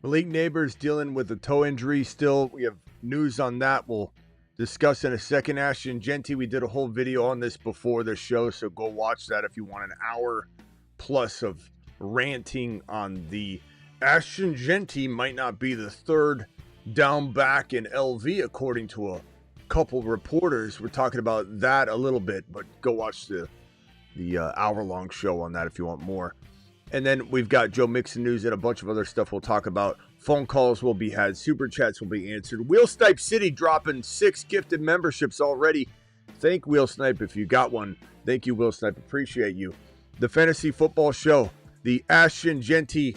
Malik Nabers dealing with a toe injury still. We have news on that. We'll discuss in a second. Ashton Jeanty, we did a whole video on this before the show, so go watch that if you want an hour plus of ranting on the Ashton Jeanty might not be the third down back in LV, according to a couple reporters. We're talking about that a little bit, but go watch the hour-long show on that if you want more. And then we've got Joe Mixon news and a bunch of other stuff we'll talk about. Phone calls will be had. Super chats will be answered. Wheel Snipe City dropping 6 gifted memberships already. Thank Wheel Snipe if you got one. Thank you, Wheel Snipe. Appreciate you. The Fantasy Football Show. The Ashton Jeanty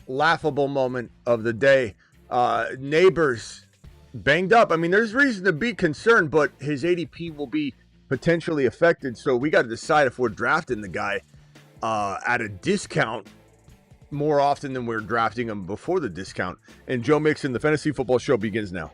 laughable moment of the day. Nabers banged up. I mean, there's reason to be concerned, but his ADP will be potentially affected. So we got to decide if we're drafting the guy at a discount more often than we're drafting him before the discount. And Joe Mixon, the Fantasy Football Show begins now.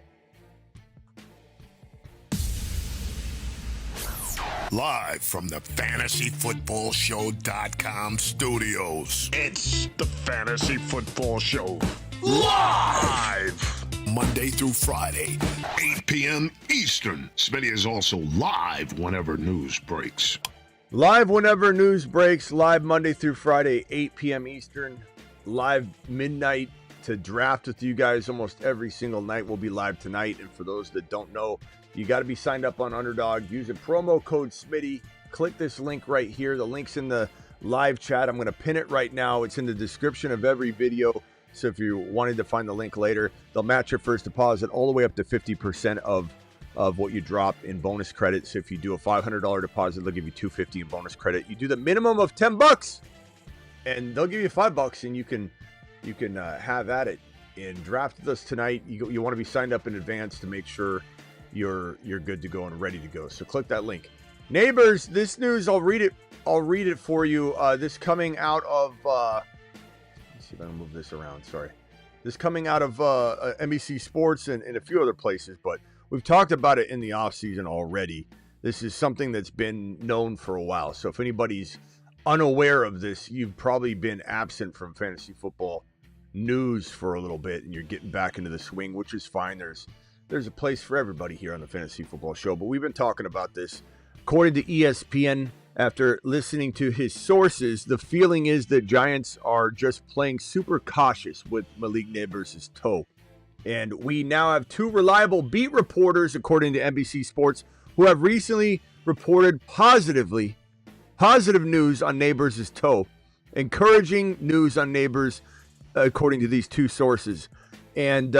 Live from the FantasyFootballShow.com studios. It's the Fantasy Football Show. Live! Monday through Friday, 8 p.m. Eastern. Smitty is also live whenever news breaks. Live whenever news breaks, live Monday through Friday, 8 p.m. Eastern, live midnight to draft with you guys almost every single night. We'll be live tonight, and for those that don't know, you got to be signed up on Underdog. Use a promo code Smitty. Click this link right here. The link's in the live chat. I'm going to pin it right now. It's in the description of every video, so if you wanted to find the link later, they'll match your first deposit all the way up to 50% of what you drop in bonus credit. So if you do a $500 deposit, they'll give you $250 in bonus credit. You do the minimum of $10 and they'll give you $5, and you can have at it and draft with us tonight. You want to be signed up in advance to make sure you're good to go and ready to go. So click that link. Neighbors, this news, I'll read it for you. This coming out of let's see if I can move this around. Sorry. This coming out of NBC Sports and a few other places, but we've talked about it in the offseason already. This is something that's been known for a while. So if anybody's unaware of this, you've probably been absent from fantasy football news for a little bit, and you're getting back into the swing, which is fine. There's a place for everybody here on the Fantasy Football Show, but we've been talking about this. According to ESPN, after listening to his sources, the feeling is that Giants are just playing super cautious with Malik Nabers' toe. And we now have 2 reliable beat reporters, according to NBC Sports, who have recently reported positive news on Nabers' toe. Encouraging news on Nabers, according to these 2 sources. And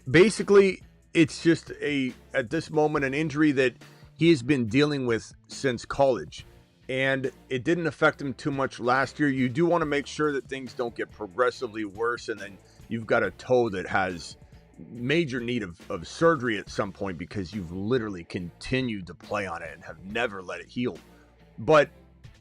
basically, it's just at this moment, an injury that he has been dealing with since college. And it didn't affect him too much last year. You do want to make sure that things don't get progressively worse, and then you've got a toe that has major need of surgery at some point because you've literally continued to play on it and have never let it heal. But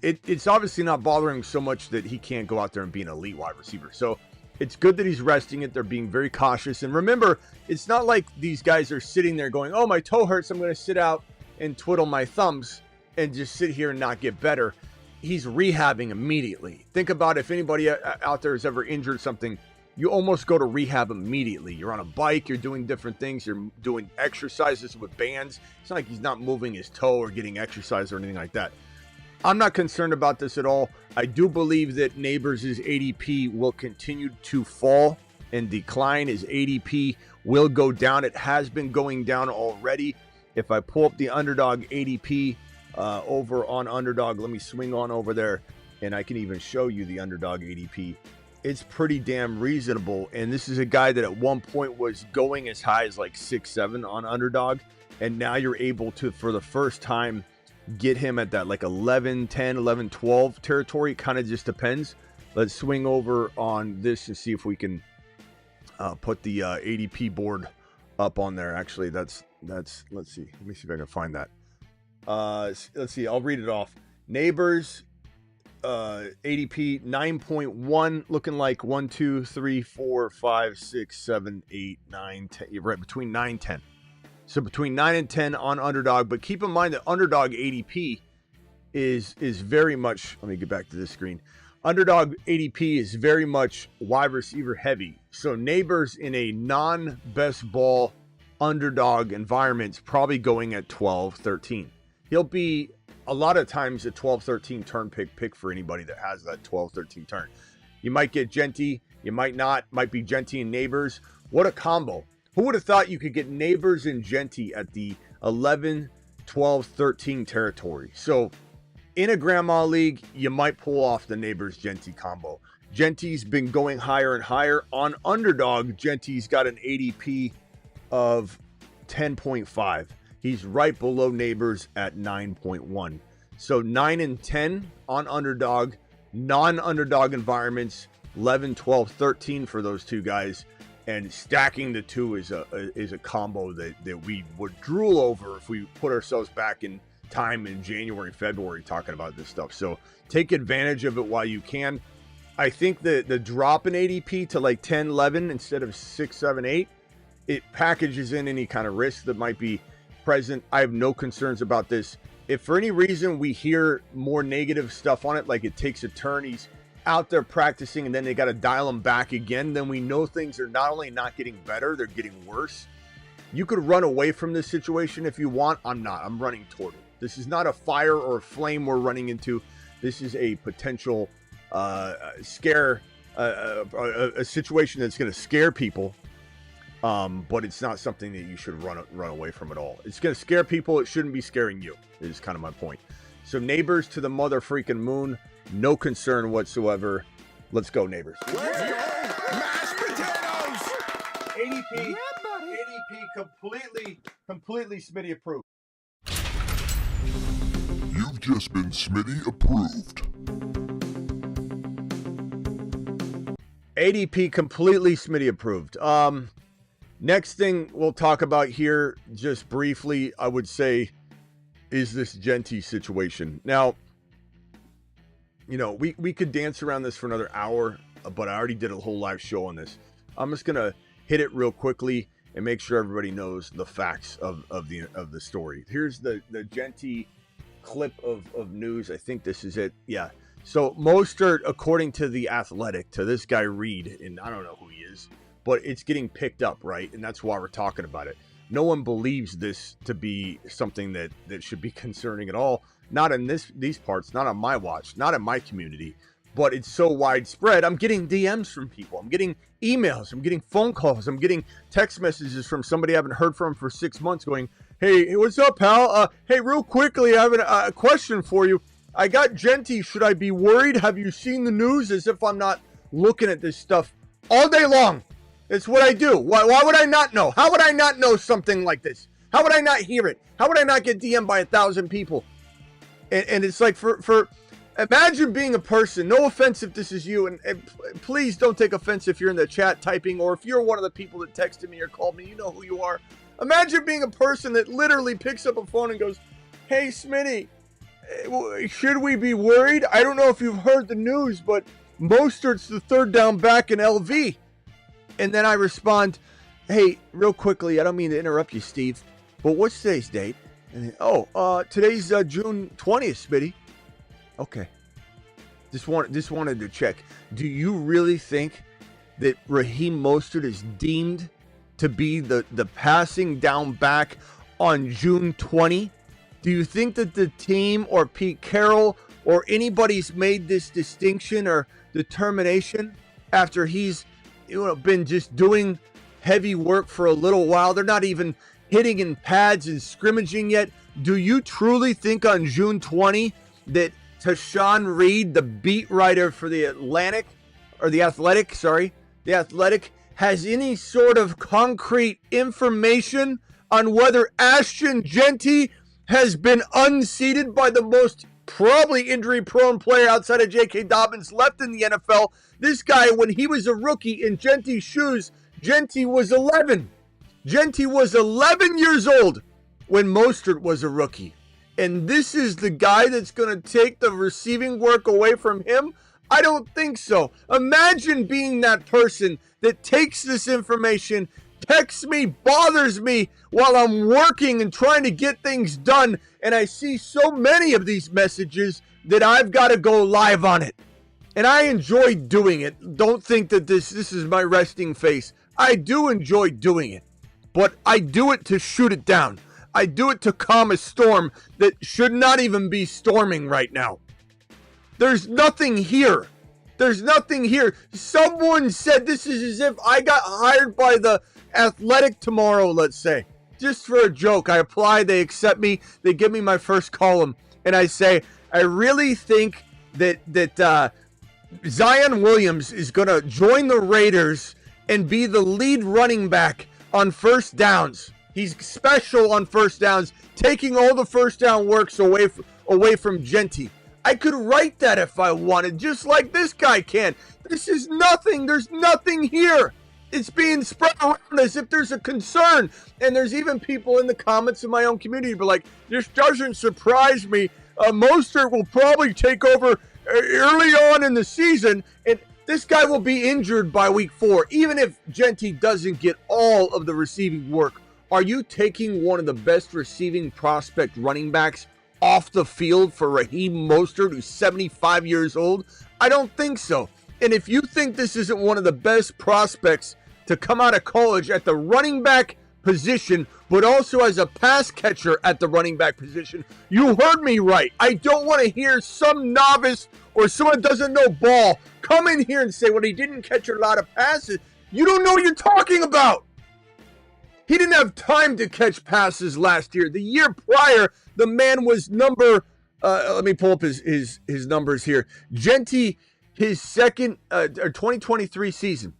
it's obviously not bothering him so much that he can't go out there and be an elite wide receiver. So it's good that he's resting it. They're being very cautious. And remember, it's not like these guys are sitting there going, oh, my toe hurts, I'm going to sit out and twiddle my thumbs and just sit here and not get better. He's rehabbing immediately. Think about if anybody out there has ever injured something, you almost go to rehab immediately. You're on a bike, you're doing different things, you're doing exercises with bands. It's not like he's not moving his toe or getting exercise or anything like that. I'm not concerned about this at all. I do believe that Nabers' ADP will continue to fall and decline. His ADP will go down. It has been going down already. If I pull up the Underdog ADP over on Underdog, let me swing on over there, and I can even show you the Underdog ADP. It's pretty damn reasonable, and this is a guy that at one point was going as high as like 6-7 on Underdog, and now you're able to, for the first time, get him at that like 11-10, 11-12 territory. Kind of just depends. Let's swing over on this and see if we can put the ADP board up on there. Actually, let's see. Let me see if I can find that. Let's see. I'll read it off. Nabers ADP 9.1, looking like 1, 2, 3, 4, 5, 6, 7, 8, 9, 10. You're right, between 9 and 10. So between 9 and 10 on Underdog. But keep in mind that Underdog ADP is very much, let me get back to this screen. Underdog ADP is very much wide receiver heavy. So Nabers in a non-best ball underdog environment is probably going at 12, 13. He'll be a lot of times a 12, 13 turn pick for anybody that has that 12, 13 turn. You might get Jeanty, you might not, might be Jeanty and Nabers. What a combo. Who would have thought you could get Nabers and Jeanty at the 11, 12, 13 territory? So in a grandma league, you might pull off the Nabers Jeanty combo. Jeanty's been going higher and higher. On underdog, Jeanty's got an ADP of 10.5. He's right below Nabers at 9.1. So 9 and 10 on underdog, non-underdog environments, 11, 12, 13 for those two guys. And stacking the two is a combo that we would drool over if we put ourselves back in time in January, February talking about this stuff. So take advantage of it while you can. I think the drop in ADP to like 10, 11 instead of 6, 7, 8, it packages in any kind of risk that might be present. I have no concerns about this. If for any reason we hear more negative stuff on it, like it takes a turn, he's out there practicing and then they got to dial him back again, then we know things are not only not getting better, they're getting worse. You could run away from this situation if you want. I'm not. I'm running toward it. This is not a fire or a flame we're running into. This is a potential scare, a situation that's going to scare people. But it's not something that you should run away from at all. It's going to scare people. It shouldn't be scaring you, is kind of my point. So Nabers to the mother freaking moon. No concern whatsoever. Let's go, Nabers. Let's go, mashed potatoes! ADP, ADP completely Smitty approved. You've just been Smitty approved. ADP completely Smitty approved. Next thing we'll talk about here, just briefly, I would say, is this Jeanty situation. Now, you know, we could dance around this for another hour, but I already did a whole live show on this. I'm just gonna hit it real quickly and make sure everybody knows the facts of the story. Here's the Jeanty clip of news. I think this is it. Yeah. So Mostert, according to The Athletic, to this guy Reed, and I don't know who he is, but it's getting picked up, right? And that's why we're talking about it. No one believes this to be something that should be concerning at all. Not in these parts, not on my watch, not in my community, but it's so widespread. I'm getting DMs from people. I'm getting emails. I'm getting phone calls. I'm getting text messages from somebody I haven't heard from for 6 months going, hey, what's up, pal? Hey, real quickly, I have a question for you. I got Jeanty. Should I be worried? Have you seen the news? As if I'm not looking at this stuff all day long. It's what I do. Why would I not know? How would I not know something like this? How would I not hear it? How would I not get DM'd by 1,000 people? And it's like for imagine being a person, no offense if this is you, and please don't take offense if you're in the chat typing, or if you're one of the people that texted me or called me, you know who you are. Imagine being a person that literally picks up a phone and goes, hey, Smitty, should we be worried? I don't know if you've heard the news, but Mostert's the third down back in LV. And then I respond, hey, real quickly, I don't mean to interrupt you, Steve, but what's today's date? And then, today's June 20th, Smitty. Okay. Just wanted to check. Do you really think that Raheem Mostert is deemed to be the passing down back on June 20? Do you think that the team or Pete Carroll or anybody's made this distinction or determination after he's been just doing heavy work for a little while? They're not even hitting in pads and scrimmaging yet. Do you truly think on June 20 that Tashawn Reed, the beat writer for the Athletic, has any sort of concrete information on whether Ashton Jeanty has been unseated by the most probably injury-prone player outside of J.K. Dobbins left in the NFL? This guy, when he was a rookie in Jeanty's shoes, Jeanty was 11. Jeanty was 11 years old when Mostert was a rookie. And this is the guy that's going to take the receiving work away from him? I don't think so. Imagine being that person that takes this information, texts me, bothers me while I'm working and trying to get things done, and I see so many of these messages that I've got to go live on it. And I enjoy doing it. Don't think that this is my resting face. I do enjoy doing it. But I do it to shoot it down. I do it to calm a storm that should not even be storming right now. There's nothing here. There's nothing here. Someone said this is as if I got hired by the Athletic tomorrow, let's say. Just for a joke. I apply, they accept me, they give me my first column, and I say, I really think that Zion Williams is going to join the Raiders and be the lead running back on first downs. He's special on first downs, taking all the first down works away from Jeanty. I could write that if I wanted, just like this guy can. This is nothing. There's nothing here. It's being spread around as if there's a concern. And there's even people in the comments in my own community be like, this doesn't surprise me. Mostert will probably take over early on in the season, and this guy will be injured by week 4, even if Jeanty doesn't get all of the receiving work. Are you taking one of the best receiving prospect running backs off the field for Raheem Mostert, who's 75 years old? I don't think so. And if you think this isn't one of the best prospects to come out of college at the running back position, but also as a pass catcher at the running back position, you heard me right. I don't want to hear some novice or someone that doesn't know ball come in here and say, well, he didn't catch a lot of passes. You don't know what you're talking about. He didn't have time to catch passes last year. The year prior, the man was let me pull up his numbers here. Jeanty, his second 2023 season,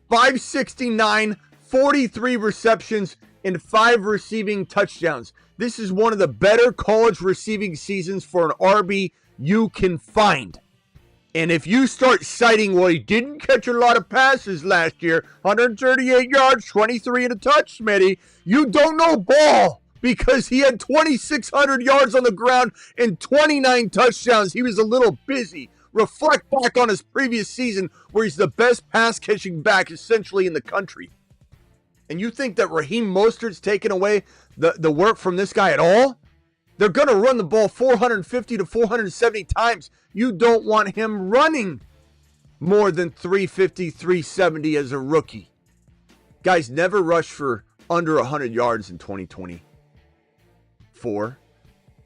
569, 43 receptions, and 5 receiving touchdowns. This is one of the better college receiving seasons for an RB you can find. And if you start citing, well, he didn't catch a lot of passes last year, 138 yards, 23 and a touch, Smitty, you don't know ball, because he had 2,600 yards on the ground and 29 touchdowns. He was a little busy. Reflect back on his previous season where he's the best pass-catching back essentially in the country. And you think that Raheem Mostert's taking away the work from this guy at all? They're going to run the ball 450 to 470 times. You don't want him running more than 350, 370 as a rookie. Guys never rushed for under 100 yards in 2024.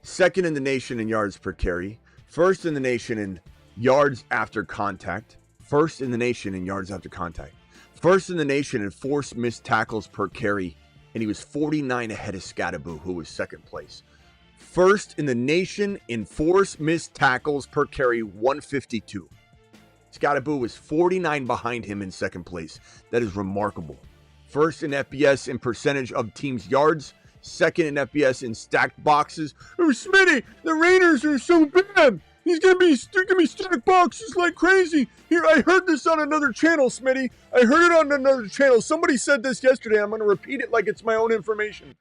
Second in the nation in yards per carry. First in the nation in yards after contact. First in the nation in yards after contact. First in the nation in forced missed tackles per carry. And he was 49 ahead of Scattaboo, who was second place. First in the nation in forced missed tackles per carry, 152. Scattaboo was 49 behind him in second place. That is remarkable. First in FBS in percentage of teams' yards. Second in FBS in stacked boxes. Oh, Smitty, the Raiders are so bad. He's going to be stacked boxes like crazy. Here, I heard this on another channel, Smitty. I heard it on another channel. Somebody said this yesterday. I'm going to repeat it like it's my own information.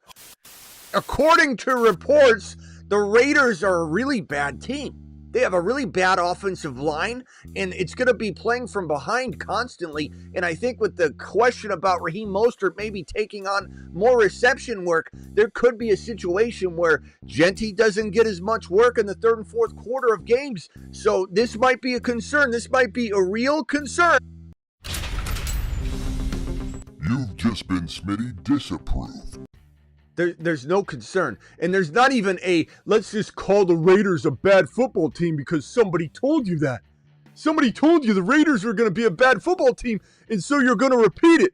According to reports, the Raiders are a really bad team. They have a really bad offensive line, and it's going to be playing from behind constantly. And I think with the question about Raheem Mostert maybe taking on more reception work, there could be a situation where Jeanty doesn't get as much work in the third and fourth quarter of games. So this might be a concern. This might be a real concern. You've just been Smitty disapproved. There's no concern. And there's not even let's just call the Raiders a bad football team because somebody told you that. Somebody told you the Raiders are going to be a bad football team, and so you're going to repeat it.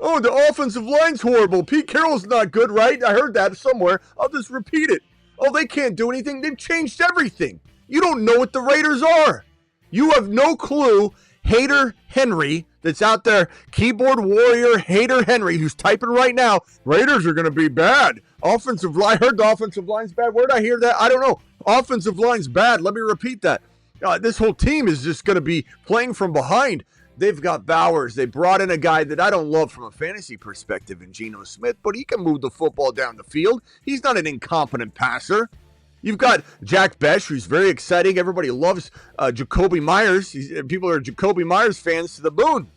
Oh, the offensive line's horrible. Pete Carroll's not good, right? I heard that somewhere. I'll just repeat it. Oh, they can't do anything. They've changed everything. You don't know what the Raiders are. You have no clue. Hater Henry, that's out there, keyboard warrior Hater Henry, who's typing right now, Raiders are going to be bad. Offensive line, I heard the offensive line's bad. Where did I hear that? I don't know. Offensive line's bad. Let me repeat that. This whole team is just going to be playing from behind. They've got Bowers. They brought in a guy that I don't love from a fantasy perspective in Geno Smith, but he can move the football down the field. He's not an incompetent passer. You've got Jack Besh, who's very exciting. Everybody loves Jacoby Myers. People are Jacoby Myers fans to the moon.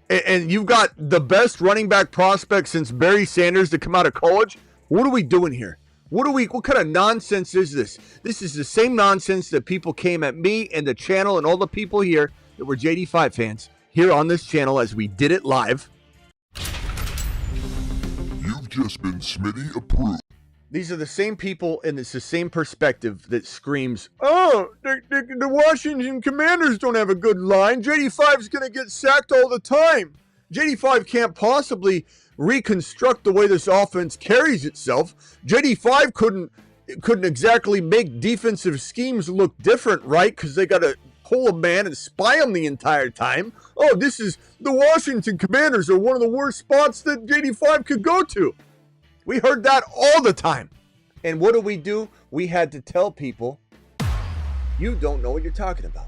And you've got the best running back prospect since Barry Sanders to come out of college. What are we doing here? What kind of nonsense is this? This is the same nonsense that people came at me and the channel and all the people here that were JD5 fans here on this channel as we did it live. You've just been Smitty approved. These are the same people and it's the same perspective that screams, oh, the Washington Commanders don't have a good line. JD5 is going to get sacked all the time. JD5 can't possibly reconstruct the way this offense carries itself. JD5 couldn't exactly make defensive schemes look different, right? Because they got to pull a man and spy him the entire time. Oh, this is the Washington Commanders are one of the worst spots that JD5 could go to. We heard that all the time. And what do? We had to tell people, you don't know what you're talking about.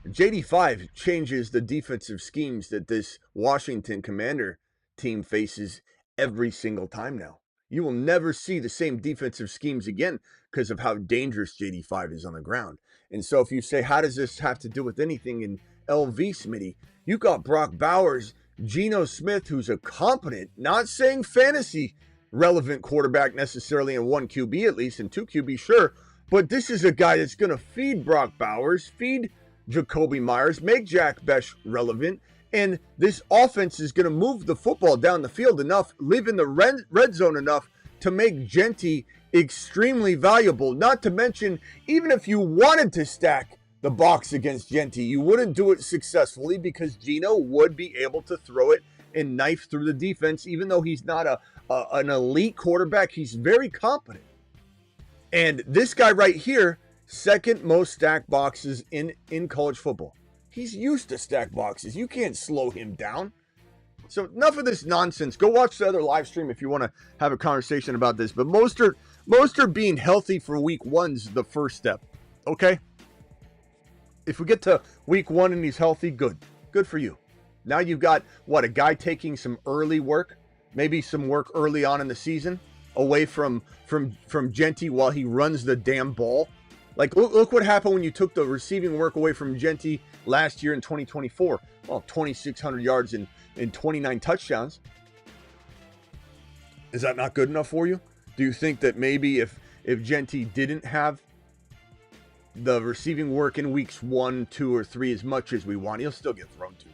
JD5 changes the defensive schemes that this Washington Commander team faces every single time now. You will never see the same defensive schemes again because of how dangerous JD5 is on the ground. And so if you say, how does this have to do with anything in LV, Smitty? You got Brock Bowers, Geno Smith, who's a competent, not saying fantasy relevant quarterback necessarily in 1 QB at least, and 2 QB, sure. But this is a guy that's going to feed Brock Bowers, feed Jacoby Myers, make Jack Bech relevant. And this offense is going to move the football down the field enough, live in the red zone enough to make Jeanty extremely valuable. Not to mention, even if you wanted to stack the box against Jeanty, you wouldn't do it successfully because Geno would be able to throw it and knife through the defense. Even though he's not an elite quarterback, he's very competent. And this guy right here, second most stacked boxes in college football. He's used to stack boxes. You can't slow him down. So enough of this nonsense. Go watch the other live stream if you want to have a conversation about this. But Mostert being healthy for week 1's the first step. Okay? If we get to week 1 and he's healthy, good. Good for you. Now you've got, a guy taking some early work, maybe some work early on in the season, away from Jeanty while he runs the damn ball. Like, look what happened when you took the receiving work away from Jeanty last year in 2024. Well, 2,600 yards and 29 touchdowns. Is that not good enough for you? Do you think that maybe if Jeanty didn't have the receiving work in weeks 1, 2, or 3 as much as we want, he'll still get thrown to?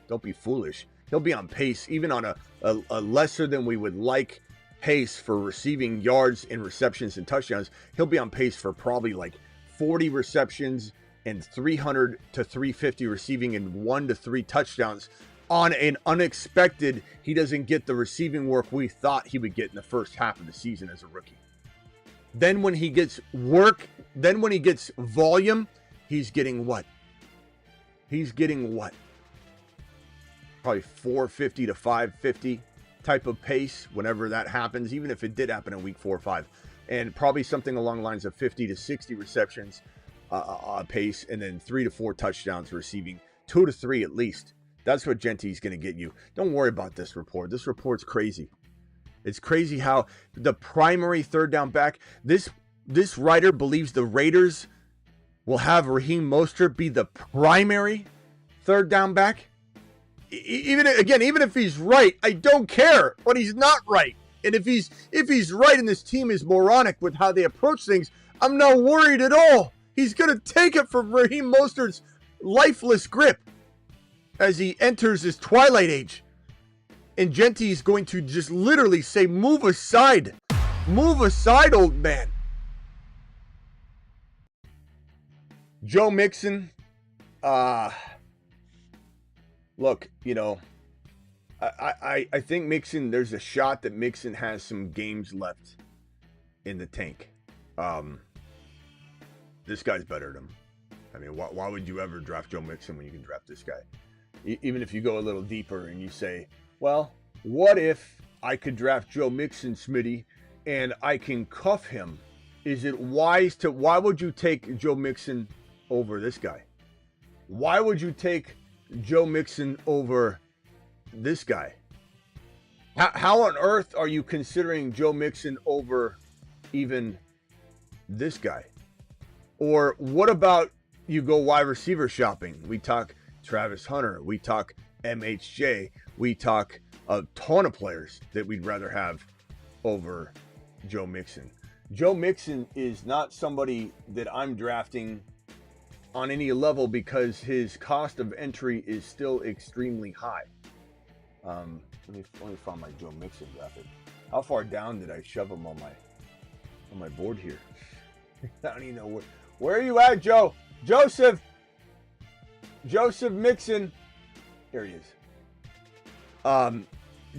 Don't be foolish. He'll be on pace, even on a lesser than we would like pace for receiving yards and receptions and touchdowns. He'll be on pace for probably like 40 receptions and 300 to 350 receiving and 1 to 3 touchdowns on an unexpected. He doesn't get the receiving work we thought he would get in the first half of the season as a rookie. Then when he gets work, then when he gets volume, he's getting what? Probably 450 to 550 type of pace whenever that happens, even if it did happen in week 4 or 5. And probably something along the lines of 50 to 60 receptions pace, and then 3 to 4 touchdowns receiving, 2 to 3 at least. That's what Jeanty's going to get you. Don't worry about this report. This report's crazy. It's crazy how the primary third down back, this writer believes the Raiders will have Raheem Mostert be the primary third down back. Even if he's right, I don't care, but he's not right. And if he's right and this team is moronic with how they approach things, I'm not worried at all. He's going to take it from Raheem Mostert's lifeless grip as he enters his twilight age. And Jeanty is going to just literally say, move aside. Move aside, old man. Joe Mixon, look, I think Mixon, there's a shot that Mixon has some games left in the tank. This guy's better than him. I mean, why would you ever draft Joe Mixon when you can draft this guy? Even if you go a little deeper and you say, well, what if I could draft Joe Mixon, Smitty, and I can cuff him? Is it wise to, why would you take Joe Mixon over this guy? Why would you take Joe Mixon over this guy? How on earth are you considering Joe Mixon over even this guy? Or what about you go wide receiver shopping? We talk Travis Hunter, we talk MHJ, we talk a ton of players that we'd rather have over Joe Mixon. Joe Mixon is not somebody that I'm drafting on any level because his cost of entry is still extremely high. Let me find my Joe Mixon graphic. How far down did I shove him on my board here? I don't even know where are you at, Joe? Joseph Mixon. Here he is.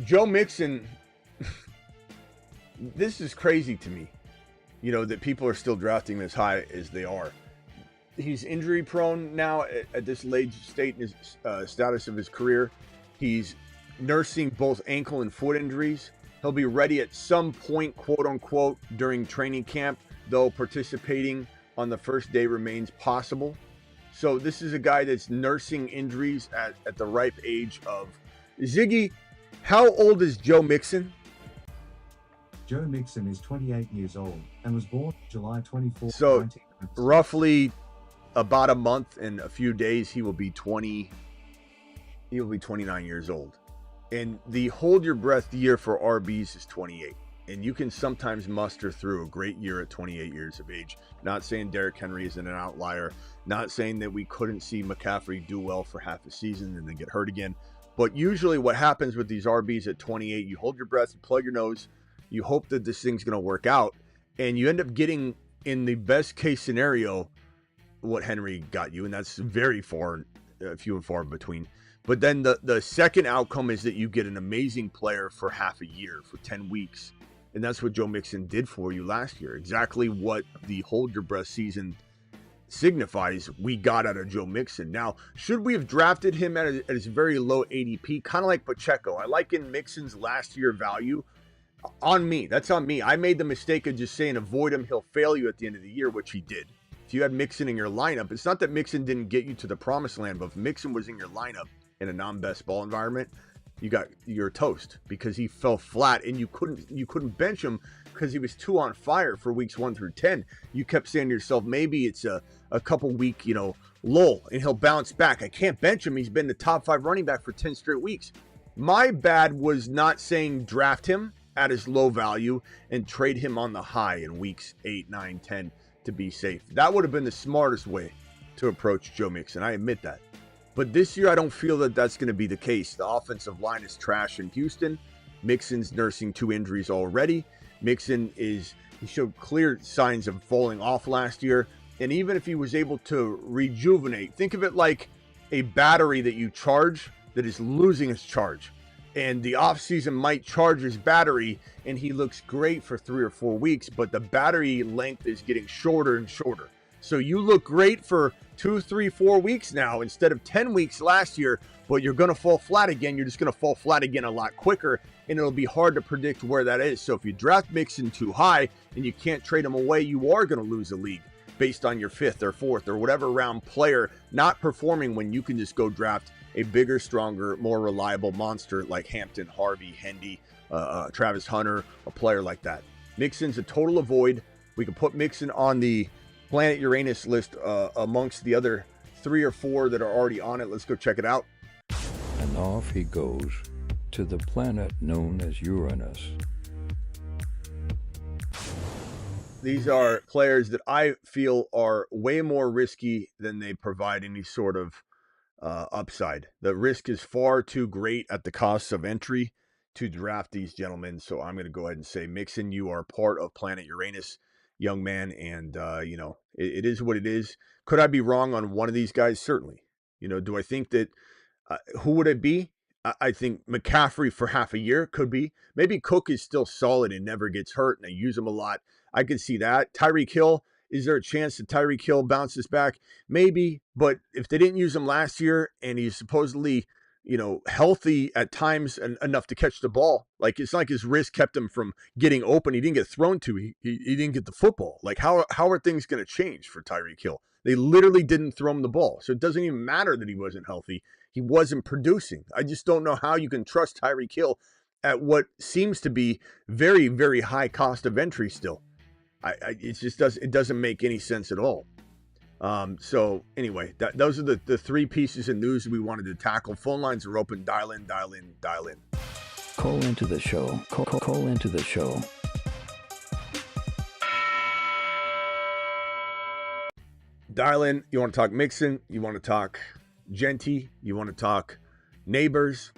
Joe Mixon. This is crazy to me. That people are still drafting him as high as they are. He's injury prone now at this late state in his status of his career. He's nursing both ankle and foot injuries. He'll be ready at some point, quote unquote, during training camp, though participating on the first day remains possible. So this is a guy that's nursing injuries at the ripe age of Ziggy. How old is Joe Mixon? Joe Mixon is 28 years old and was born July 24th. So roughly about a month and a few days, he will be 29 years old. And the hold your breath year for RBs is 28. And you can sometimes muster through a great year at 28 years of age. Not saying Derrick Henry isn't an outlier. Not saying that we couldn't see McCaffrey do well for half a season and then get hurt again. But usually what happens with these RBs at 28, you hold your breath, you plug your nose, you hope that this thing's going to work out, and you end up getting, in the best case scenario, what Henry got you, and that's very few and far between. But then the second outcome is that you get an amazing player for half a year, for 10 weeks, and that's what Joe Mixon did for you last year. Exactly what the hold your breath season signifies we got out of Joe Mixon. Now, should we have drafted him at his very low ADP, kind of like Pacheco? I liken Mixon's last year value on me. That's on me. I made the mistake of just saying avoid him. He'll fail you at the end of the year, which he did. If you had Mixon in your lineup, it's not that Mixon didn't get you to the promised land, but if Mixon was in your lineup in a non-best ball environment, you're toast because he fell flat and you couldn't bench him because he was too on fire for weeks 1 through 10. You kept saying to yourself, maybe it's a couple week, lull and he'll bounce back. I can't bench him. He's been the top 5 running back for 10 straight weeks. My bad was not saying draft him at his low value and trade him on the high in weeks 8, 9, 10 to be safe. That would have been the smartest way to approach Joe Mixon. I admit that. But this year, I don't feel that that's going to be the case. The offensive line is trash in Houston. Mixon's nursing 2 injuries already. Mixon he showed clear signs of falling off last year. And even if he was able to rejuvenate, think of it like a battery that you charge that is losing its charge. And the offseason might charge his battery and he looks great for 3 or 4 weeks, but the battery length is getting shorter and shorter. So you look great for 2, 3, 4 weeks now instead of 10 weeks last year, but you're going to fall flat again. You're just going to fall flat again a lot quicker, and it'll be hard to predict where that is. So if you draft Mixon too high and you can't trade him away, you are going to lose a league based on your 5th or 4th or whatever round player not performing when you can just go draft a bigger, stronger, more reliable monster like Hampton, Harvey, Hendy, Travis Hunter, a player like that. Mixon's a total avoid. We can put Mixon on the Planet Uranus list amongst the other 3 or 4 that are already on it. Let's go check it out. And off he goes to the planet known as Uranus. These are players that I feel are way more risky than they provide any sort of upside. The risk is far too great at the cost of entry to draft these gentlemen. So I'm going to go ahead and say, Mixon, you are part of Planet Uranus, young man. And, it is what it is. Could I be wrong on one of these guys? Certainly. Do I think that, who would it be? I think McCaffrey for half a year could be. Maybe Cook is still solid and never gets hurt and I use him a lot. I could see that. Tyreek Hill, is there a chance that Tyreek Hill bounces back? Maybe, but if they didn't use him last year and he's supposedly, healthy at times and enough to catch the ball, like it's not like his wrist kept him from getting open. He didn't get thrown to. He didn't get the football. Like how are things going to change for Tyreek Hill? They literally didn't throw him the ball. So it doesn't even matter that he wasn't healthy. He wasn't producing. I just don't know how you can trust Tyreek Hill at what seems to be very, very high cost of entry still. It doesn't make any sense at all. So anyway, those are the 3 pieces of news we wanted to tackle. Phone lines are open. Dial in. Call into the show. Call into the show. Dial in. You want to talk Mixon? You want to talk Jeanty? You want to talk Nabers?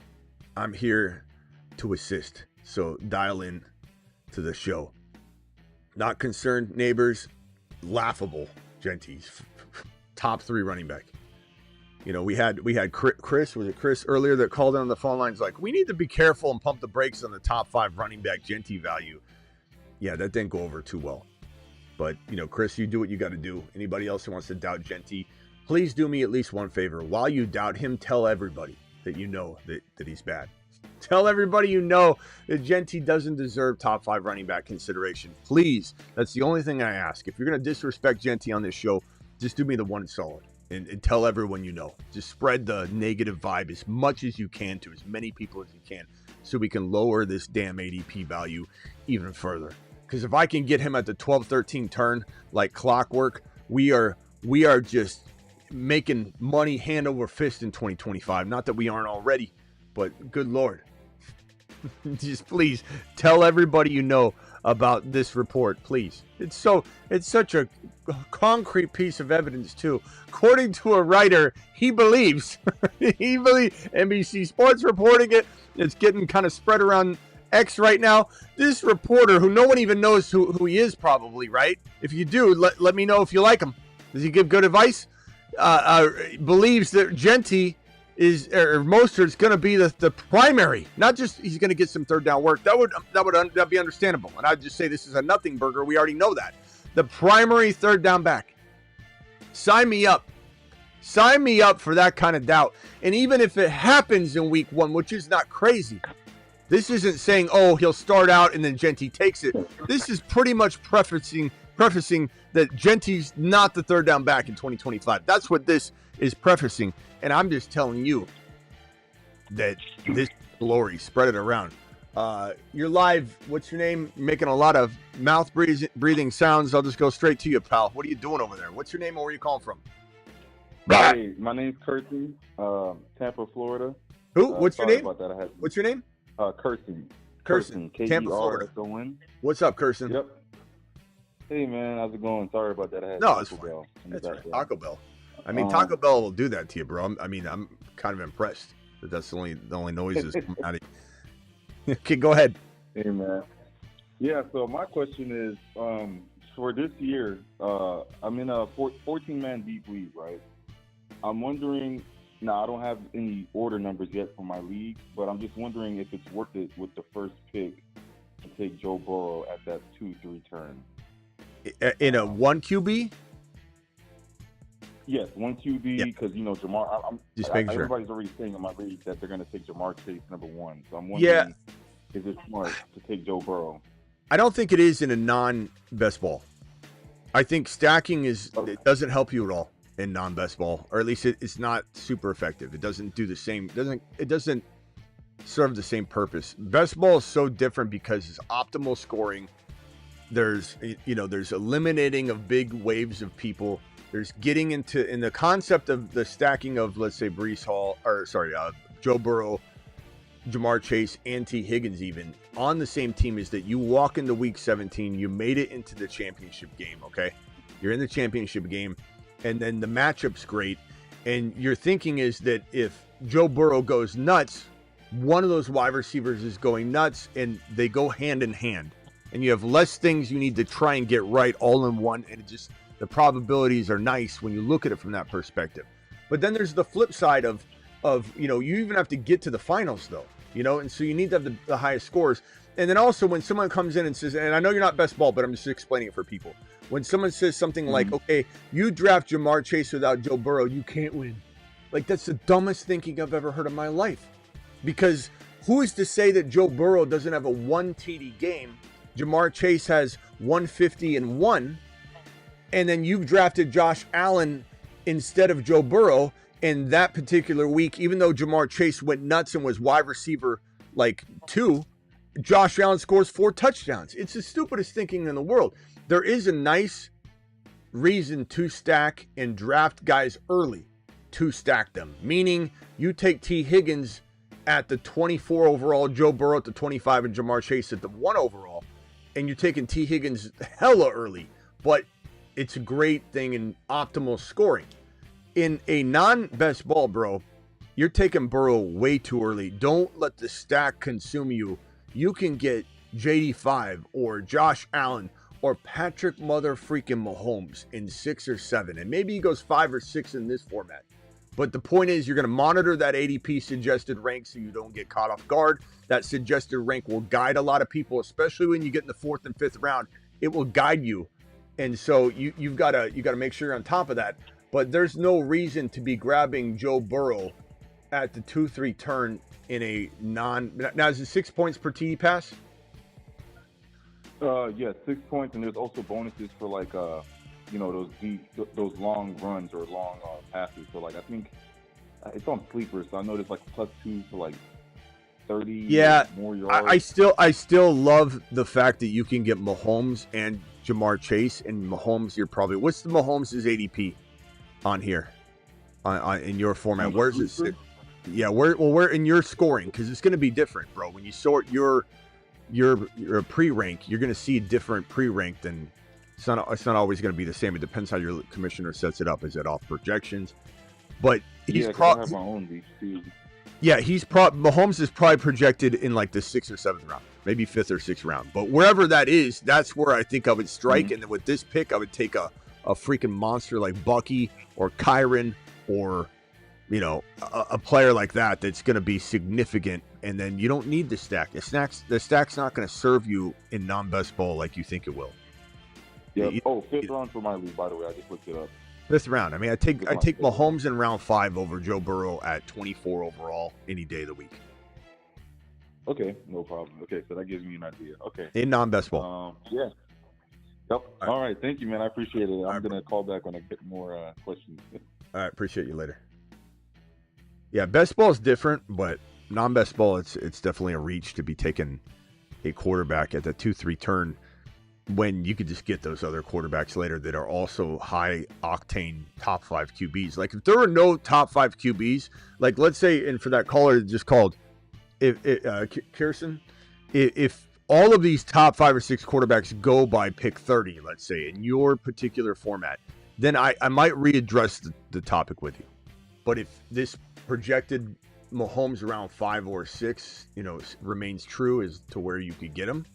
I'm here to assist. So dial in to the show. Not concerned, Nabers. Laughable, Jeanty's top 3 running back. You know, we had Chris, was it Chris earlier that called in on the phone lines like, we need to be careful and pump the brakes on the top 5 running back Jeanty value. Yeah, that didn't go over too well. But, you know, Chris, you do what you got to do. Anybody else who wants to doubt Jeanty, please do me at least one favor. While you doubt him, tell everybody that you know that he's bad. Tell everybody you know that Jeanty doesn't deserve top 5 running back consideration. Please, that's the only thing I ask. If you're going to disrespect Jeanty on this show, just do me the one solid and tell everyone you know. Just spread the negative vibe as much as you can to as many people as you can so we can lower this damn ADP value even further. Because if I can get him at the 12-13 turn like clockwork, we are just making money hand over fist in 2025. Not that we aren't already, but good Lord. Just please tell everybody you know about this report, please. It's such a concrete piece of evidence too. According to a writer, he believes NBC Sports reporting it. It's getting kind of spread around X right now. This reporter, who no one even knows who he is, probably, right? If you do, let me know if you like him. Does he give good advice? Believes that Jeanty Mostert's going to be the primary, not just he's going to get some third down work. That'd be understandable. And I'd just say this is a nothing burger. We already know that. The primary third down back. Sign me up. Sign me up for that kind of doubt. And even if it happens in week 1, which is not crazy, this isn't saying, oh, he'll start out and then Jeanty takes it. This is pretty much prefacing that Jeanty's not the third down back in 2025. That's what this is prefacing. And I'm just telling you that this glory, spread it around. You're live. What's your name? You're making a lot of mouth breathing sounds. I'll just go straight to you, pal. What are you doing over there? What's your name and where are you calling from? Hey, my name's Kirsten, Tampa, Florida. Who? What's your name? About that. What's your name? Kirsten. Tampa, Florida. K-E-R-S-O-N. What's up, Kirsten? Yep. Hey, man. How's it going? Sorry about that. I had no, it's Taco fine. Bell That's right. Taco Bell. I mean, Taco Bell will do that to you, bro. I'm kind of impressed that that's the only noises coming out of you. Okay, go ahead. Hey, man. Yeah, so my question is, for this year, I'm in a 14-man deep league, right? I'm wondering, now I don't have any order numbers yet for my league, but I'm just wondering if it's worth it with the first pick to take Joe Burrow at that 2-3 turn. In a 1 QB? Yes, 1 QB, because, you know, Jamar, just making sure. Everybody's already saying in my league that they're going to take Jamar Chase number 1. So I'm wondering, is it smart to take Joe Burrow? I don't think it is in a non-best ball. I think stacking it doesn't help you at all in non-best ball, or at least it's not super effective. It doesn't do the same. It doesn't serve the same purpose. Best ball is so different because it's optimal scoring. There's eliminating of big waves of people. There's getting in the concept of the stacking of, let's say, Joe Burrow, Jamar Chase, and T. Higgins even on the same team is that you walk into week 17, you made it into the championship game, okay? You're in the championship game, and then the matchup's great, and your thinking is that if Joe Burrow goes nuts, one of those wide receivers is going nuts, and they go hand in hand. And you have less things you need to try and get right all in one, and the probabilities are nice when you look at it from that perspective. But then there's the flip side of you even have to get to the finals though, and so you need to have the highest scores. And then also when someone comes in and says, and I know you're not best ball, but I'm just explaining it for people. When someone says something like, okay, you draft Jamar Chase without Joe Burrow, you can't win. Like, that's the dumbest thinking I've ever heard in my life. Because who is to say that Joe Burrow doesn't have a 1 TD game? Jamar Chase has 150 and 1, and then you've drafted Josh Allen instead of Joe Burrow in that particular week, even though Jamar Chase went nuts and was wide receiver 2, Josh Allen scores 4 touchdowns. It's the stupidest thinking in the world. There is a nice reason to stack and draft guys early to stack them, meaning you take T. Higgins at the 24 overall, Joe Burrow at the 25, and Jamar Chase at the 1 overall. And you're taking T. Higgins hella early. But it's a great thing in optimal scoring. In a non-best ball, bro, you're taking Burrow way too early. Don't let the stack consume you. You can get JD5 or Josh Allen or Patrick mother freaking Mahomes in 6 or 7. And maybe he goes 5 or 6 in this format. But the point is, you're going to monitor that ADP suggested rank so you don't get caught off guard. That suggested rank will guide a lot of people, especially when you get in the 4th and 5th round. It will guide you. And so you've got to make sure you're on top of that. But there's no reason to be grabbing Joe Burrow at the 2-3 turn in a now is it 6 points per TD pass? Yeah, 6 points, and there's also bonuses for like those long runs or long passes. So like I think it's on sleepers, so I know there's like +2 for like 30 more yards. I still love the fact that you can get Mahomes and Jamar Chase, and Mahomes you're probably what's the Mahomes' ADP on here on in your format? Where's it sit? Yeah, where in your scoring, because it's going to be different, bro. When you sort your pre-rank, you're going to see different pre-rank than it's not always going to be the same. It depends how your commissioner sets it up. Is it off projections? But he's I have my own league too. Yeah, Mahomes is probably projected in like the 6th or 7th round, maybe 5th or 6th round. But wherever that is, that's where I think I would strike. And then with this pick, I would take a freaking monster like Bucky or Kyron or a player like that that's going to be significant. And then you don't need the stack. The stack's not going to serve you in non-best ball like you think it will. Yeah. 5th round for my league, by the way. I just looked it up. 5th round. I mean, I take Mahomes in round 5 over Joe Burrow at 24 overall any day of the week. Okay, no problem. Okay, so that gives me an idea. Okay. In non-best ball. Yeah. Yep. All right. Thank you, man. I appreciate it. I'm going to call back when I get more questions. All right. Appreciate you later. Yeah, best ball is different, but non-best ball, it's definitely a reach to be taking a quarterback at the 2-3 turn when you could just get those other quarterbacks later that are also high octane top 5 QBs. Like if there were no top 5 QBs, like let's say, and for that caller that just called, Kirsten, if all of these top 5 or 6 quarterbacks go by pick 30, let's say in your particular format, then I might readdress the topic with you. But if this projected Mahomes around 5 or 6, remains true as to where you could get him,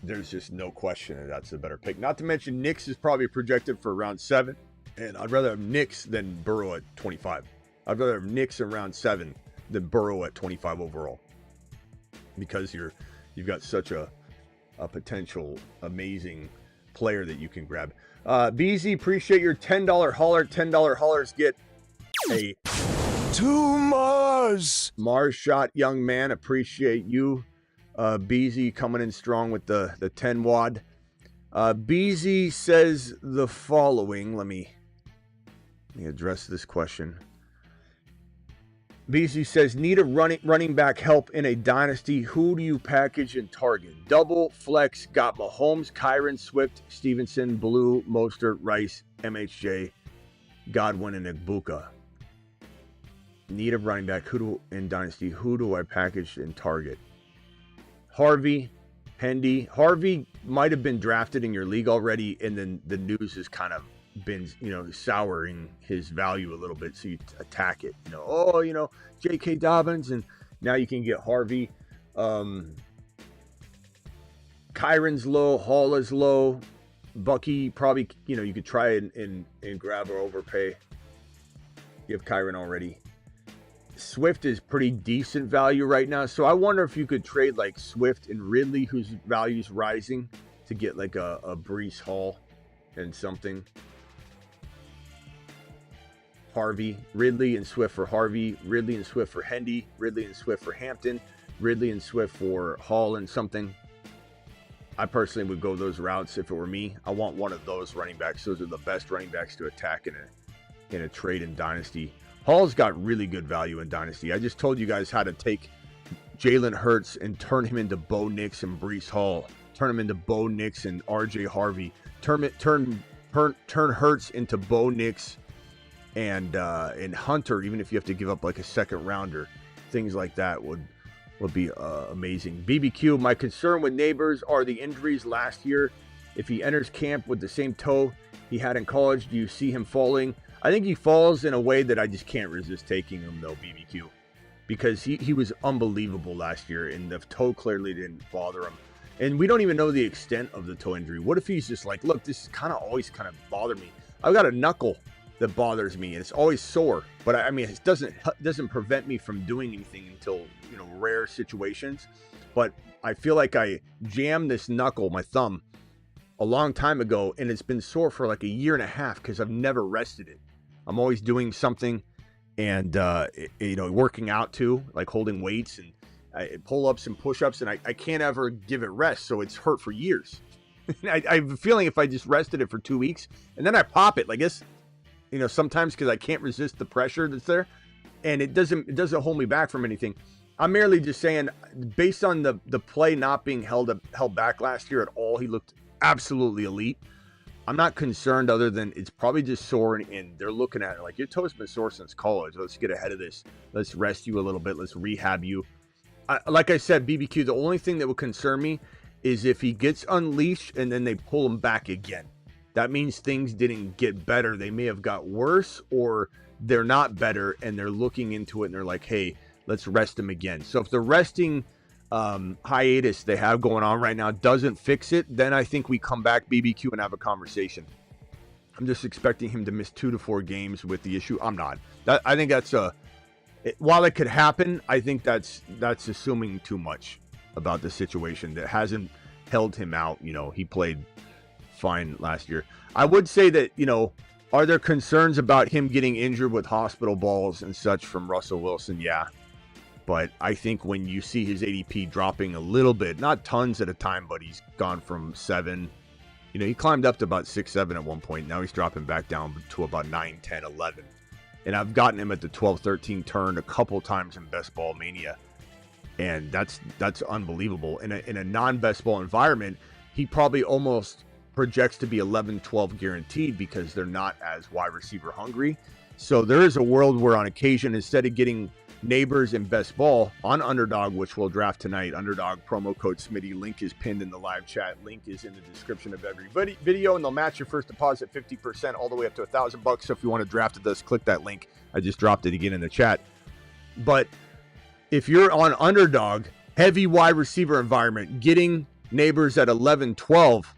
there's just no question that that's a better pick. Not to mention Knicks is probably projected for around 7, and I'd rather have Knicks than Burrow at 25. I'd rather have Knicks in round 7 than Burrow at 25 overall, because you've got such a potential amazing player that you can grab. BZ, appreciate your $10 hauler. $10 haulers get a 2 Mars shot, young man. Appreciate you. BZ coming in strong with the 10 wad. BZ says the following. Let me address this question. BZ says, need a running back help in a dynasty. Who do you package and target? Double flex, got Mahomes, Kyron, Swift, Stevenson, Blue, Mostert, Rice, MHJ, Godwin, and Igbuka. Need a running back in dynasty. Who do I package and target? Harvey, Hendy. Harvey might have been drafted in your league already, and then the news has kind of been, souring his value a little bit, so you attack it. J.K. Dobbins, and now you can get Harvey. Kyron's low, Hall is low. Bucky probably, you could try and grab or overpay. You have Kyron already. Swift is pretty decent value right now, so I wonder if you could trade like Swift and Ridley, whose value's rising, to get like a Breece Hall and something. Harvey, Ridley and Swift for Harvey, Ridley and Swift for Hendy, Ridley and Swift for Hampton, Ridley and Swift for Hall and something. I personally would go those routes if it were me. I want one of those running backs. Those are the best running backs to attack in a trade in Dynasty. Hall's got really good value in Dynasty. I just told you guys how to take Jalen Hurts and turn him into Bo Nix and Breece Hall. Turn him into Bo Nix and RJ Harvey. Turn Hurts into Bo Nix and Hunter, even if you have to give up like a second rounder. Things like that would be amazing. BBQ, my concern with Nabers are the injuries last year. If he enters camp with the same toe he had in college? Do you see him falling? I think he falls in a way that I just can't resist taking him, though, BBQ. Because he was unbelievable last year, and the toe clearly didn't bother him. And we don't even know the extent of the toe injury. What if he's just like, look, this is always bothered me. I've got a knuckle that bothers me, and it's always sore. But I mean, it doesn't prevent me from doing anything until, rare situations. But I feel like I jammed this knuckle, my thumb, a long time ago, and it's been sore for like a year and a half because I've never rested it. I'm always doing something and, working out too, like holding weights and pull-ups and push-ups, and I can't ever give it rest, so it's hurt for years. I have a feeling if I just rested it for 2 weeks, and then I pop it, I guess, sometimes because I can't resist the pressure that's there, and it doesn't hold me back from anything. I'm merely just saying, based on the play not being held back last year at all, he looked absolutely elite. I'm not concerned other than it's probably just sore, and they're looking at it like, your toe's been sore since college. Let's get ahead of this. Let's rest you a little bit. Let's rehab you. Like I said, BBQ, the only thing that would concern me is if he gets unleashed and then they pull him back again. That means things didn't get better. They may have got worse, or they're not better and they're looking into it and they're like, hey, let's rest him again. So if the resting hiatus they have going on right now doesn't fix it, then I think we come back, BBQ, and have a conversation. I'm just expecting him to miss 2 to 4 games with the issue. I'm not. I think that's while it could happen, I think that's assuming too much about the situation. That hasn't held him out. He played fine last year. I would say that, are there concerns about him getting injured with hospital balls and such from Russell Wilson? Yeah. But I think when you see his ADP dropping a little bit, not tons at a time, but he's gone from 7. He climbed up to about 6, 7 at one point. Now he's dropping back down to about 9, 10, 11. And I've gotten him at the 12, 13 turn a couple times in Best Ball Mania. And that's unbelievable. In a non-Best Ball environment, he probably almost projects to be 11, 12 guaranteed because they're not as wide receiver hungry. So there is a world where on occasion, instead of getting Nabers and Best Ball on Underdog, which we'll draft tonight, Underdog promo code Smitty. Link is pinned in the live chat. Link is in the description of every video, and they'll match your first deposit 50% all the way up to $1,000. So if you want to draft with us, click that link. I just dropped it again in the chat. But if you're on Underdog, heavy wide receiver environment, getting Nabers at 11, 12,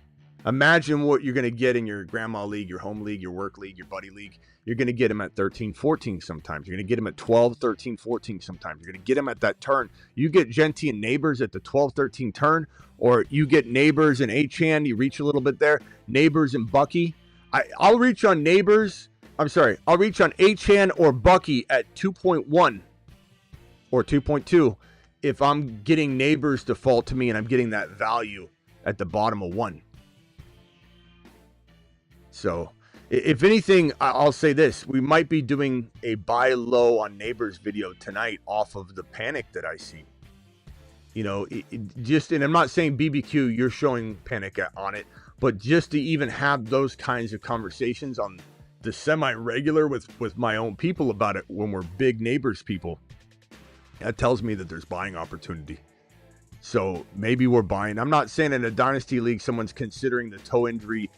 imagine what you're going to get in your grandma league, your home league, your work league, your buddy league. You're going to get him at 13, 14 sometimes. You're going to get him at 12, 13, 14 sometimes. You're going to get him at that turn. You get Jeanty and Nabers at the 12, 13 turn, or you get Nabers and Achane. You reach a little bit there. Nabers and Bucky. I'll reach on Nabers. I'll reach on Achane or Bucky at 2.1 or 2.2 if I'm getting Nabers to fall to me and I'm getting that value at the bottom of 1. So if anything, I'll say this. We might be doing a buy low on Nabers video tonight off of the panic that I see. And I'm not saying BBQ, you're showing panic on it, but just to even have those kinds of conversations on the semi-regular with my own people about it when we're big Nabers people, that tells me that there's buying opportunity. So maybe we're buying. I'm not saying in a Dynasty league someone's considering the toe injury,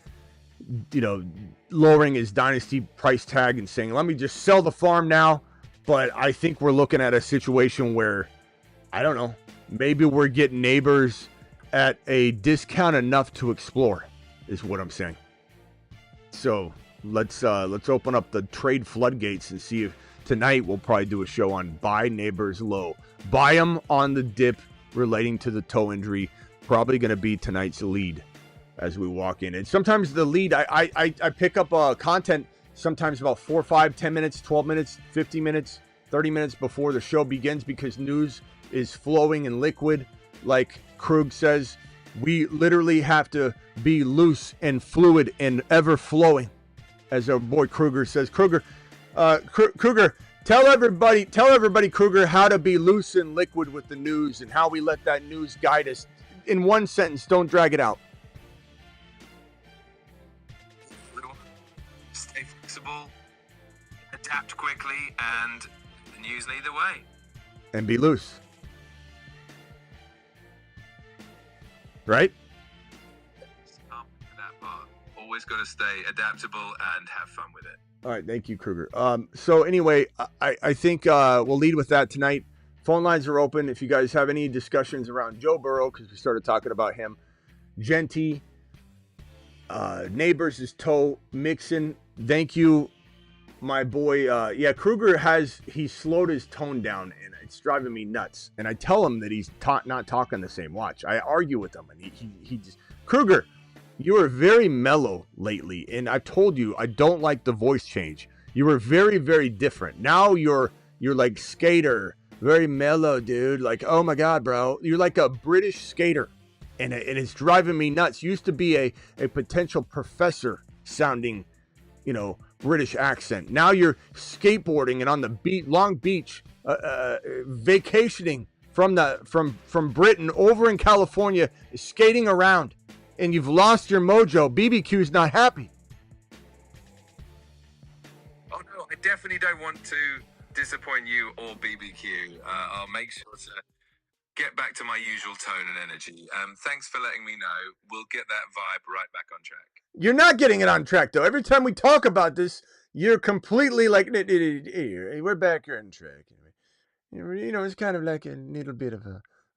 lowering his Dynasty price tag and saying, let me just sell the farm now. But I think we're looking at a situation where, I don't know, maybe we're getting Nabers at a discount enough to explore, is what I'm saying. So let's open up the trade floodgates and see if tonight we'll probably do a show on buy Nabers low. Buy them on the dip relating to the toe injury. Probably going to be tonight's lead as we walk in. And sometimes the lead, I pick up content sometimes about 4, 5, 10 minutes, 12 minutes, 50 minutes, 30 minutes before the show begins because news is flowing and liquid. Like Krug says, we literally have to be loose and fluid and ever flowing. As our boy Kruger says. Kruger, tell everybody, Kruger, how to be loose and liquid with the news and how we let that news guide us. In one sentence, don't drag it out. Stay flexible, adapt quickly, and the news lead the way. And be loose. Right? Start with that part. Always always got to stay adaptable and have fun with it. All right, thank you, Kruger. So anyway, I think we'll lead with that tonight. Phone lines are open. If you guys have any discussions around Joe Burrow, because we started talking about him, Jeanty, Nabers TOE, Mixon. Thank you, my boy. Yeah, Kruger he's slowed his tone down, and it's driving me nuts. And I tell him that he's not talking the same. Watch. I argue with him, and he just Kruger. You were very mellow lately, and I've told you I don't like the voice change. You were very, very different. Now you're like skater, very mellow, dude. Like, oh my God, bro, you're like a British skater, and it's driving me nuts. You used to be a potential professor sounding, British accent. Now you're skateboarding and on the Long Beach, vacationing from Britain over in California, skating around. And you've lost your mojo. BBQ's not happy. Oh no, I definitely don't want to disappoint you or BBQ. I'll make sure to get back to my usual tone and energy. Thanks for letting me know. We'll get that vibe right back on track. You're not getting it on track, though. Every time we talk about this, you're completely like, hey, we're back here on track. It's kind of like a little bit of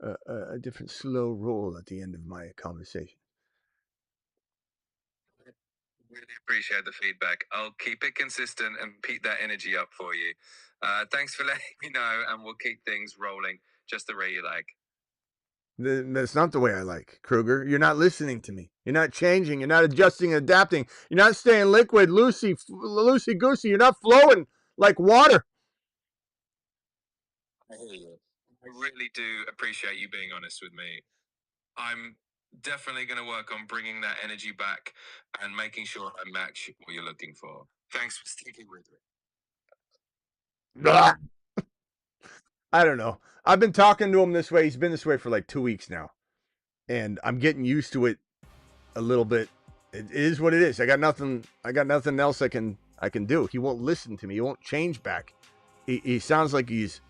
a different slow roll at the end of my conversation. Really appreciate the feedback. I'll keep it consistent and keep that energy up for you. Thanks for letting me know, and we'll keep things rolling just the way you like. That's not the way I like, Kruger. You're not listening to me. You're not changing. You're not adjusting and adapting. You're not staying liquid, loosey-goosey. You're not flowing like water. I hear you. I really do appreciate you being honest with me. I'm definitely going to work on bringing that energy back and making sure I match what you're looking for. Thanks for sticking with me. I don't know. I've been talking to him this way. He's been this way for like 2 weeks now. And I'm getting used to it a little bit. It is what it is. I got nothing else I can do. He won't listen to me. He won't change back. He sounds like he's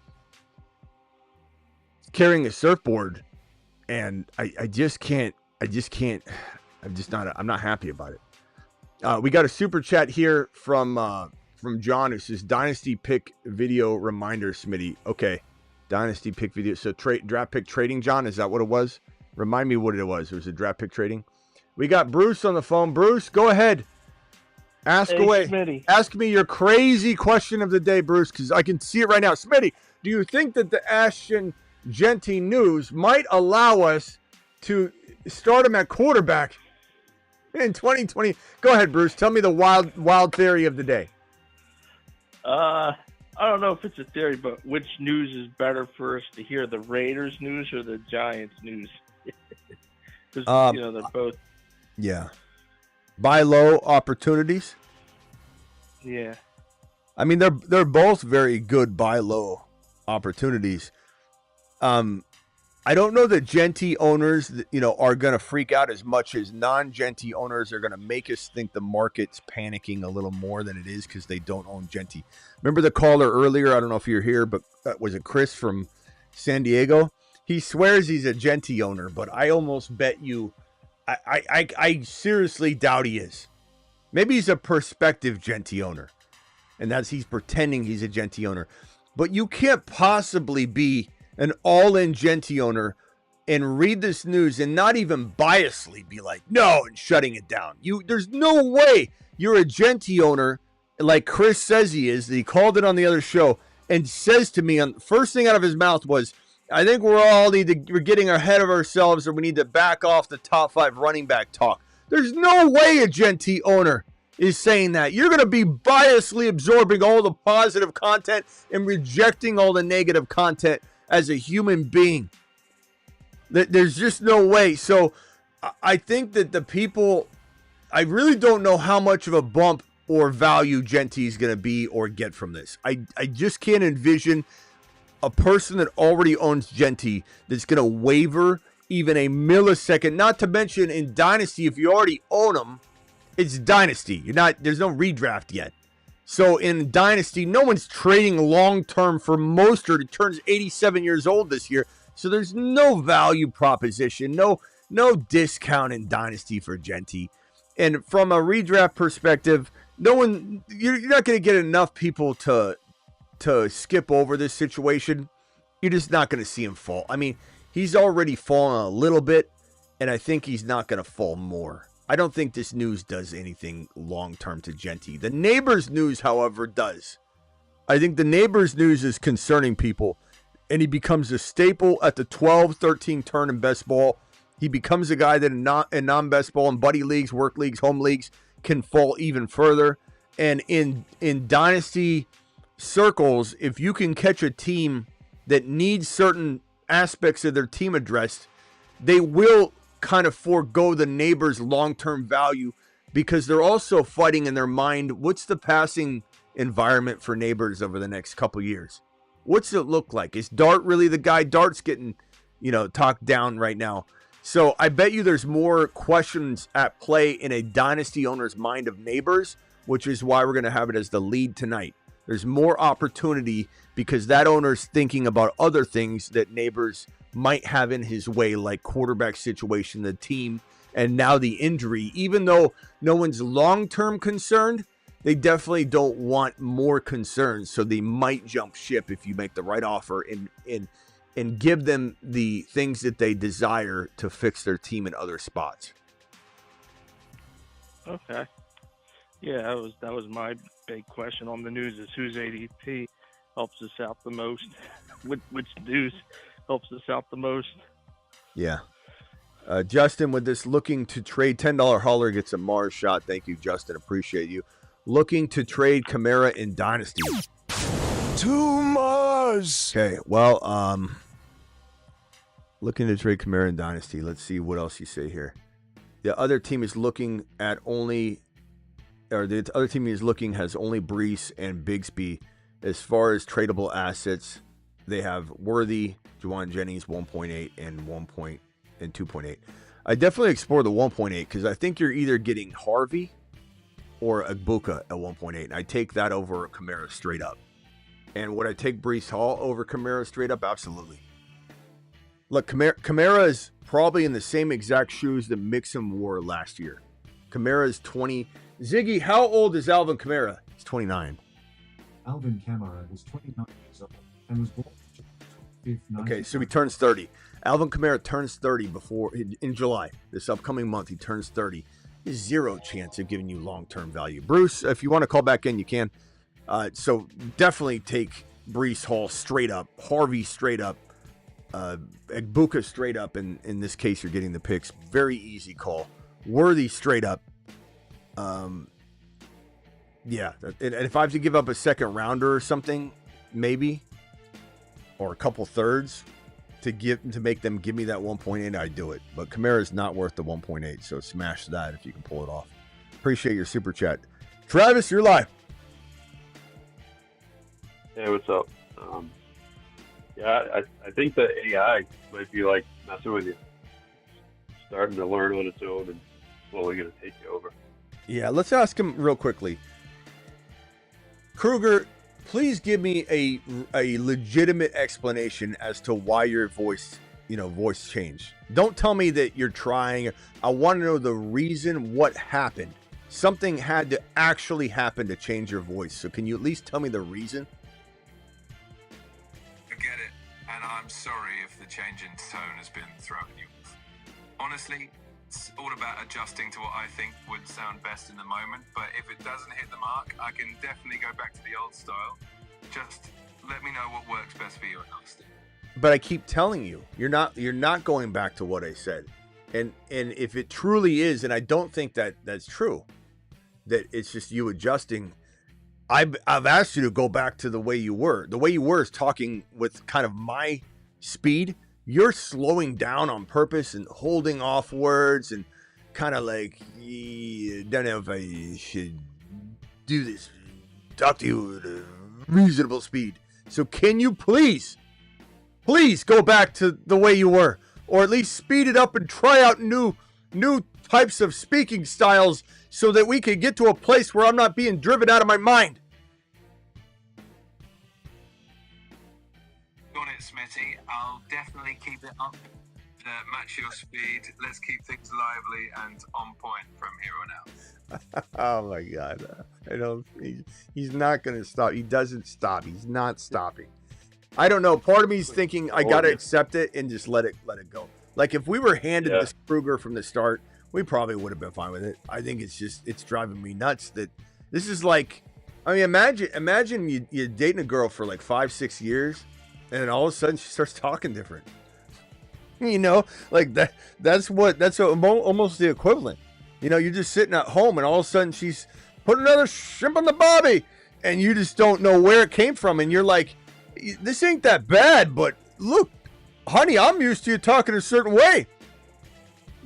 carrying a surfboard. And I just can't. I'm not happy about it. We got a super chat here from John who says Dynasty pick video reminder, Smitty. Okay, Dynasty pick video. So draft pick trading, John. Is that what it was? Remind me what it was. It was a draft pick trading. We got Bruce on the phone. Bruce, go ahead. Ask away. Smitty. Ask me your crazy question of the day, Bruce, because I can see it right now. Smitty, do you think that the Ashton Jeanty news might allow us to start him at quarterback in 2020? Go ahead, Bruce. Tell me the wild theory of the day. I don't know if it's a theory, but which news is better for us to hear, the Raiders news or the Giants news? Because they're both. Yeah. Buy low opportunities. Yeah. I mean, they're both very good buy low opportunities. I don't know that Jeanty owners, are going to freak out as much as non-Jeanty owners are going to make us think the market's panicking a little more than it is because they don't own Jeanty. Remember the caller earlier? I don't know if you're here, but was it Chris from San Diego? He swears he's a Jeanty owner, but I almost bet you, I seriously doubt he is. Maybe he's a prospective Jeanty owner, and he's pretending he's a Jeanty owner. But you can't possibly be an all-in Jeanty owner and read this news and not even biasly be like, no, and shutting it down. There's no way you're a Jeanty owner like Chris says he is. He called it on the other show and says to me, first thing out of his mouth was, I think we're getting ahead of ourselves or we need to back off the top 5 running back talk. There's no way a Jeanty owner is saying that. You're going to be biasly absorbing all the positive content and rejecting all the negative content as a human being. There's just no way. So I think that the people, I really don't know how much of a bump or value Jeanty is going to be or get from this. I just can't envision a person that already owns Jeanty that's going to waver even a millisecond. Not to mention in Dynasty, if you already own them, it's Dynasty. There's no redraft yet. So in Dynasty, no one's trading long-term for Mostert. It turns 87 years old this year. So there's no value proposition, no discount in Dynasty for Jeanty. And from a redraft perspective, you're not going to get enough people to skip over this situation. You're just not going to see him fall. I mean, he's already fallen a little bit, and I think he's not going to fall more. I don't think this news does anything long-term to Jeanty. The Nabers news, however, does. I think the Nabers news is concerning people, and he becomes a staple at the 12-13 turn in best ball. He becomes a guy that in non-best ball and buddy leagues, work leagues, home leagues can fall even further. And in Dynasty circles, if you can catch a team that needs certain aspects of their team addressed, they will kind of forego the Nabers' long-term value because they're also fighting in their mind, what's the passing environment for Nabers over the next couple years? What's it look like? Is Dart really the guy? Dart's getting, talked down right now. So I bet you there's more questions at play in a Dynasty owner's mind of Nabers, which is why we're going to have it as the lead tonight. There's more opportunity because that owner's thinking about other things that Nabers might have in his way, like quarterback situation, the team, and now the injury. Even though no one's long-term concerned, they definitely don't want more concerns, so they might jump ship if you make the right offer and give them the things that they desire to fix their team in other spots. Okay. Yeah, that was my big question on the news is whose ADP helps us out the most? Which news helps us out the most? Yeah. Justin, with this looking to trade $10 hauler gets a Mars shot. Thank you, Justin. Appreciate you. Looking to trade Kamara in Dynasty. To Mars. Okay, well, looking to trade Kamara in Dynasty. Let's see what else you say here. The other team is looking at has only Brees and Bigsby. As far as tradable assets, they have Worthy, Juwan Jennings 1.8 and 2.8. I definitely explore the 1.8 because I think you're either getting Harvey or Agbuka at 1.8. I take that over Kamara straight up. And would I take Brees Hall over Kamara straight up? Absolutely. Look, Kamara is probably in the same exact shoes that Mixon wore last year. Kamara is 20. Ziggy, how old is Alvin Kamara? He's 29. Alvin Kamara is 29 years old and was born July 25th, Okay, so he turns 30. Alvin Kamara turns 30 in July. This upcoming month, he turns 30. There's zero chance of giving you long-term value. Bruce, if you want to call back in, you can. So definitely take Brees Hall straight up, Harvey straight up, Agbuka straight up. And in this case, you're getting the picks. Very easy call. Worthy straight up. Yeah. And if I have to give up a second rounder or something, maybe, or a couple thirds to make them give me that 1.8, I'd do it. But Kamara is not worth the 1.8, so smash that if you can pull it off. Appreciate your super chat. Travis, you're live. Hey, what's up? I think the AI might be like messing with you, starting to learn on its own and slowly going to take you over. Yeah, let's ask him real quickly. Kruger, please give me a legitimate explanation as to why your voice changed. Don't tell me that you're trying. I want to know the reason, what happened. Something had to actually happen to change your voice. So can you at least tell me the reason? I get it, and I'm sorry if the change in tone has been throwing you off. Honestly, it's all about adjusting to what I think would sound best in the moment, but if it doesn't hit the mark, I can definitely go back to the old style. Just let me know what works best for you at Dynasty. But I keep telling you, you're not going back to what I said. And if it truly is, and I don't think that that's true, that it's just you adjusting, I've asked you to go back to the way you were. The way you were is talking with kind of my speed. You're slowing down on purpose and holding off words and kind of like, I don't know if I should do this, talk to you at a reasonable speed. So can you please go back to the way you were, or at least speed it up and try out new types of speaking styles so that we can get to a place where I'm not being driven out of my mind. On it, Smitty. I'll definitely keep it up match your speed. Let's keep things lively and on point from here on out. Oh my God! I don't. He's not going to stop. He doesn't stop. He's not stopping. I don't know. Part of me is thinking I got to accept it and just let it go. Like if we were handed this Kruger from the start, we probably would have been fine with it. I think it's driving me nuts that this is like. I mean, imagine you're dating a girl for like 5-6 years, and then all of a sudden she starts talking different. You know, like that's almost the equivalent. You know, you're just sitting at home and all of a sudden she's put another shrimp on the bobby and you just don't know where it came from. And you're like, this ain't that bad, but look, honey, I'm used to you talking a certain way.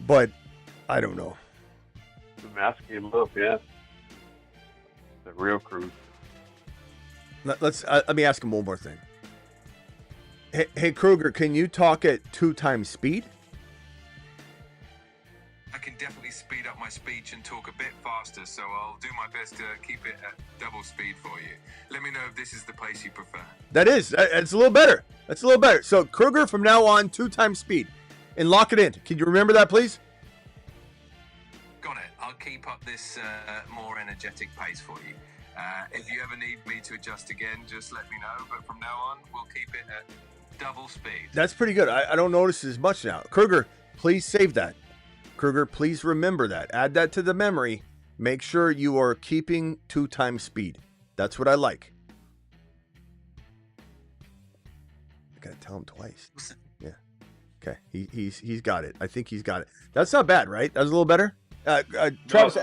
But I don't know. The mask came up, yeah. The real cruise. Let me ask him one more thing. Hey, Kruger, can you talk at 2 times speed? I can definitely speed up my speech and talk a bit faster, so I'll do my best to keep it at double speed for you. Let me know if this is the place you prefer. It's a little better. That's a little better. So Kruger, from now on, 2 times speed, and lock it in. Can you remember that, please? Got it. I'll keep up this more energetic pace for you. If you ever need me to adjust again, just let me know. But from now on, we'll keep it at double speed. That's pretty good. I don't notice as much now. Kruger, please save that. Kruger, please remember that. Add that to the memory. Make sure you are keeping 2 times speed. That's what I like. I gotta tell him twice. Yeah. Okay. He's got it. I think he's got it. That's not bad, right? That was a little better. Travis,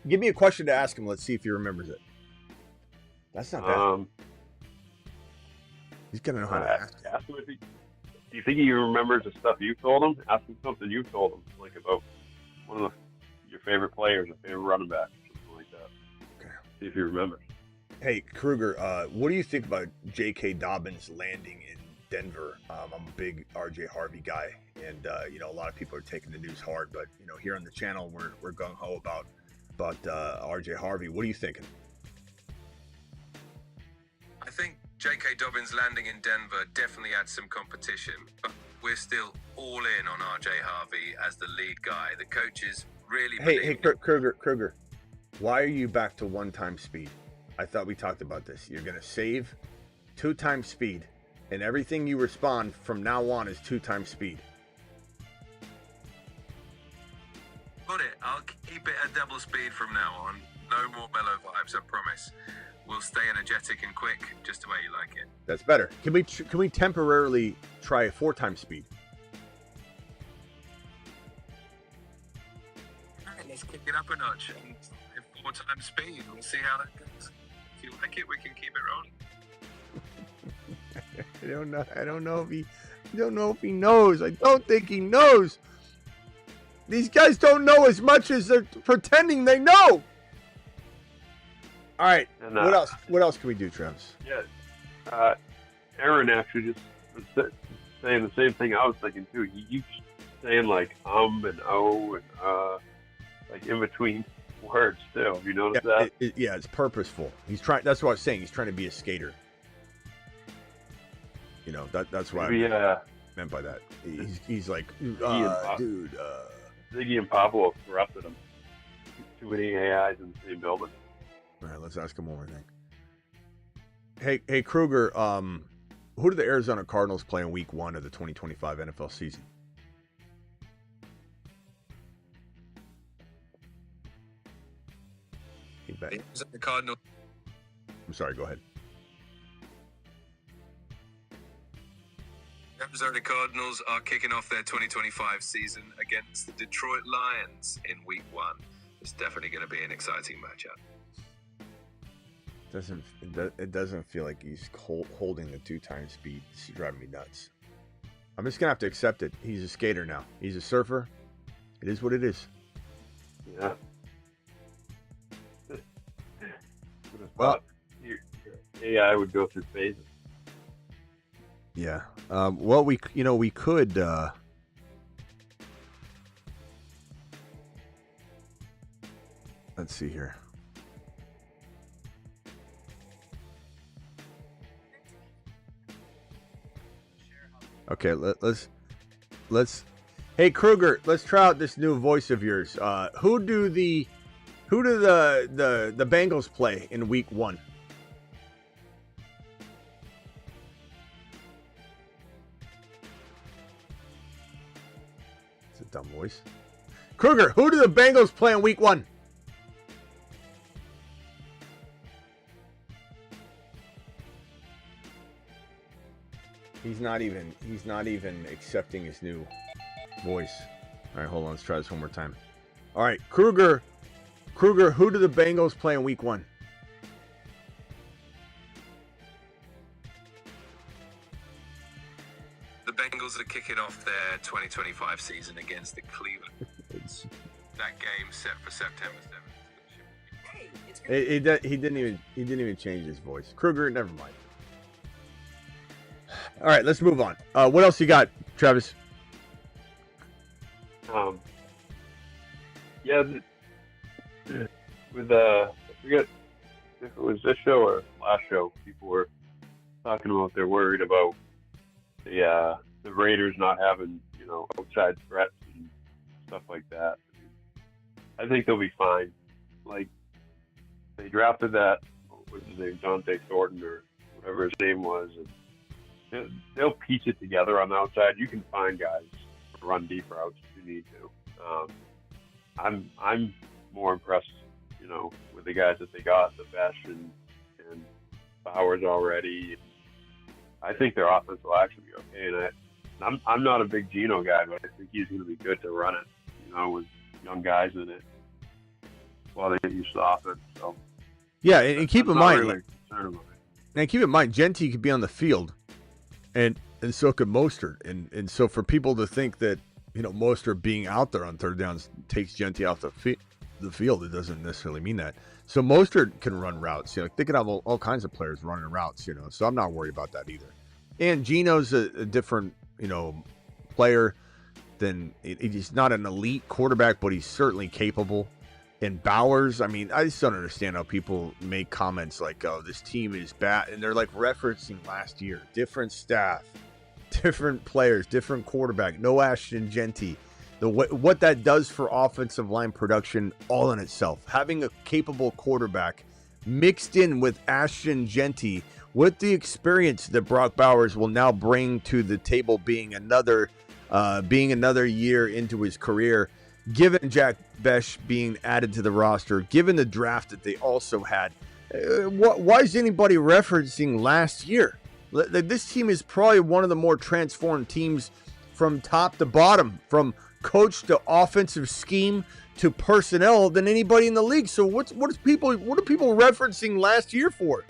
give me a question to ask him. Let's see if he remembers it. That's not bad. He's gonna know how to ask. Ask him if he. Do you think he remembers the stuff you told him? Ask him something you told him, like about one of your favorite players, a favorite running back, something like that. Okay. See if he remembers. Hey, Kruger, what do you think about J.K. Dobbins landing in Denver? I'm a big R.J. Harvey guy, and a lot of people are taking the news hard, but here on the channel we're gung ho about R.J. Harvey. What are you thinking? I think J.K. Dobbins landing in Denver definitely adds some competition, but we're still all in on R.J. Harvey as the lead guy. The coaches really Hey, Kruger, why are you back to 1 time speed? I thought we talked about this. You're going to save 2 times speed, and everything you respond from now on is 2 times speed. Got it. I'll keep it at double speed from now on. No more mellow vibes, I promise. We'll stay energetic and quick, just the way you like it. That's better. Can we temporarily try 4 times speed? All right, let's kick it up a notch and 4 times speed. We'll see how that goes. If you like it, we can keep it rolling. I don't know if he knows. I don't think he knows. These guys don't know as much as they're pretending they know. All right. And, what else can we do, Travis? Yeah. Aaron actually just was saying the same thing I was thinking too. He keeps saying like and oh and like in between words still. You notice that? It's purposeful. He's trying. That's what I was saying. He's trying to be a skater. That's what I meant by that. He's like, dude. Ziggy and Pablo corrupted him. Too many AIs in the same building. All right, let's ask him one more thing. Hey, Kruger, who do the Arizona Cardinals play in Week 1 of the 2025 NFL season? The Cardinals. I'm sorry, go ahead. Arizona Cardinals are kicking off their 2025 season against the Detroit Lions in Week 1. It's definitely going to be an exciting matchup. It doesn't feel like he's holding the 2 times speed. It's driving me nuts. I'm just gonna have to accept it. He's a skater now. He's a surfer. It is what it is. Yeah. Well, your AI would go through phases. Yeah. Well, we could. Let's see here. Okay, let's Hey Kruger, let's try out this new voice of yours. Who do the Bengals play in week 1? It's a dumb voice. Kruger, who do the Bengals play in week 1? He's not even accepting his new voice. All right, hold on. Let's try this one more time. All right, Kruger, who do the Bengals play in week 1? The Bengals are kicking off their 2025 season against the Cleveland. That game set for September 7th. He didn't even change his voice. Kruger, never mind. All right, let's move on. What else you got, Travis? Yeah, with I forget if it was this show or last show, people were talking about they're worried about the Raiders not having, outside threats and stuff like that. I think they'll be fine. Like, they drafted that, what was his name, Dante Thornton or whatever his name was, and they'll piece it together on the outside. You can find guys to run deep routes if you need to. I'm more impressed, with the guys that they got, the Besh and Bowers already. I think their offense will actually be okay, and I'm not a big Geno guy, but I think he's going to be good to run it, with young guys in it while they get used to the offense. So yeah, and keep in mind, really concerned about it. And keep in mind, Jeanty could be on the field, and so could Mostert, and so for people to think that Mostert being out there on third downs takes Jeanty off the field, it doesn't necessarily mean that. So Mostert can run routes. They could have all kinds of players running routes. So I'm not worried about that either. And Geno's a different player than he's not an elite quarterback, but he's certainly capable. And Bowers, I just don't understand how people make comments like, "Oh, this team is bad," and they're like referencing last year, different staff, different players, different quarterback, no Ashton Jeanty. What that does for offensive line production all in itself. Having a capable quarterback mixed in with Ashton Jeanty, with the experience that Brock Bowers will now bring to the table, being another year into his career, given Jack Besh being added to the roster, given the draft that they also had. Why is anybody referencing last year? This team is probably one of the more transformed teams from top to bottom, from coach to offensive scheme to personnel than anybody in the league. So what are people referencing last year for?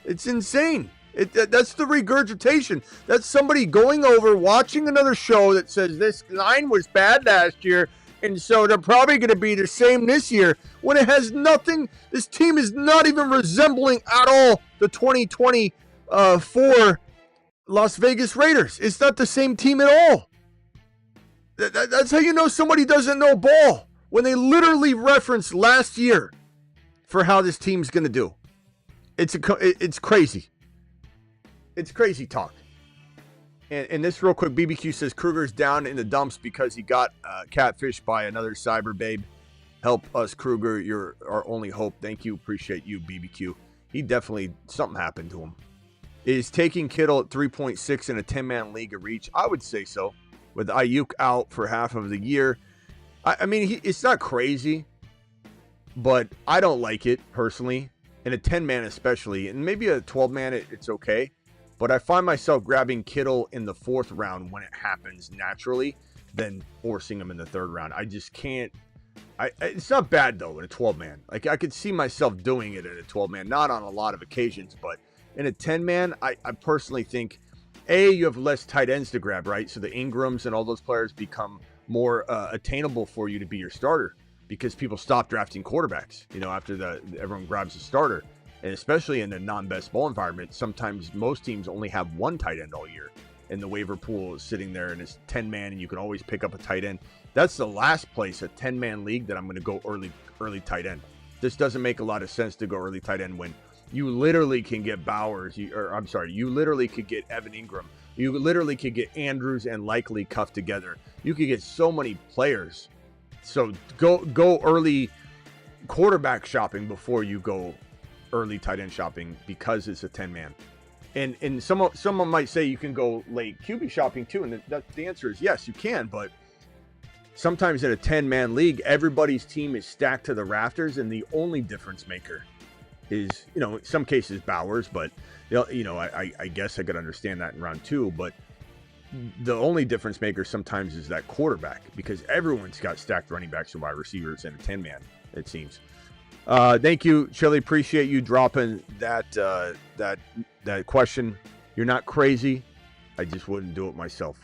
It's insane. That's the regurgitation. That's somebody going over, watching another show that says this line was bad last year, and so they're probably going to be the same this year, when it has nothing. This team is not even resembling at all the 2024 Las Vegas Raiders. It's not the same team at all. That's how you know somebody doesn't know ball, when they literally reference last year for how this team's going to do. It's crazy. It's crazy talk. And this real quick, BBQ says Kruger's down in the dumps because he got catfished by another cyber babe. Help us, Kruger. You're our only hope. Thank you. Appreciate you, BBQ. He definitely, something happened to him. Is taking Kittle at 3.6 in a 10-man league a reach? I would say so. With Ayuk out for half of the year. It's not crazy, but I don't like it personally. In a 10-man especially, and maybe a 12-man, it's okay. But I find myself grabbing Kittle in the 4th round when it happens naturally, than forcing him in the 3rd round. I just can't. It's not bad, though, in a 12-man. Like, I could see myself doing it in a 12-man. Not on a lot of occasions, but in a 10-man, I personally think, you have less tight ends to grab, right? So the Ingrams and all those players become more attainable for you to be your starter, because people stop drafting quarterbacks, after everyone grabs a starter. And especially in a non-best ball environment, sometimes most teams only have one tight end all year, and the waiver pool is sitting there and it's 10-man, and you can always pick up a tight end. That's the last place, a 10-man league, that I'm going to go early tight end. This doesn't make a lot of sense to go early tight end when you literally can get Bowers, you literally could get Evan Ingram You literally could get Andrews and Likely cuffed together. You could get so many players. So go early quarterback shopping before you go early tight end shopping because it's a 10-man. And someone might say you can go late QB shopping too, and the answer is yes, you can. But sometimes in a 10-man league, everybody's team is stacked to the rafters, and the only difference maker is, in some cases Bowers, but I guess I could understand that in round 2. But the only difference maker sometimes is that quarterback, because everyone's got stacked running backs and wide receivers in a 10-man, it seems. Thank you, Chili. Appreciate you dropping that question. You're not crazy. I just wouldn't do it myself.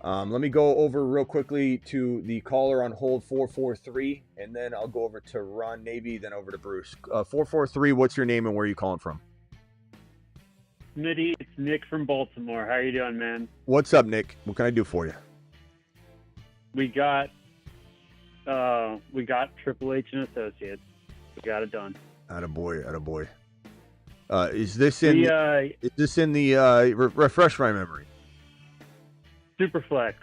Let me go over real quickly to the caller on hold 443, and then I'll go over to Ron Navy, then over to Bruce. 443, what's your name and where are you calling from? Smitty, it's Nick from Baltimore. How you doing, man? What's up, Nick? What can I do for you? We got Triple H and Associates. We got it done. Attaboy. Is this in the refresh my memory? Superflex,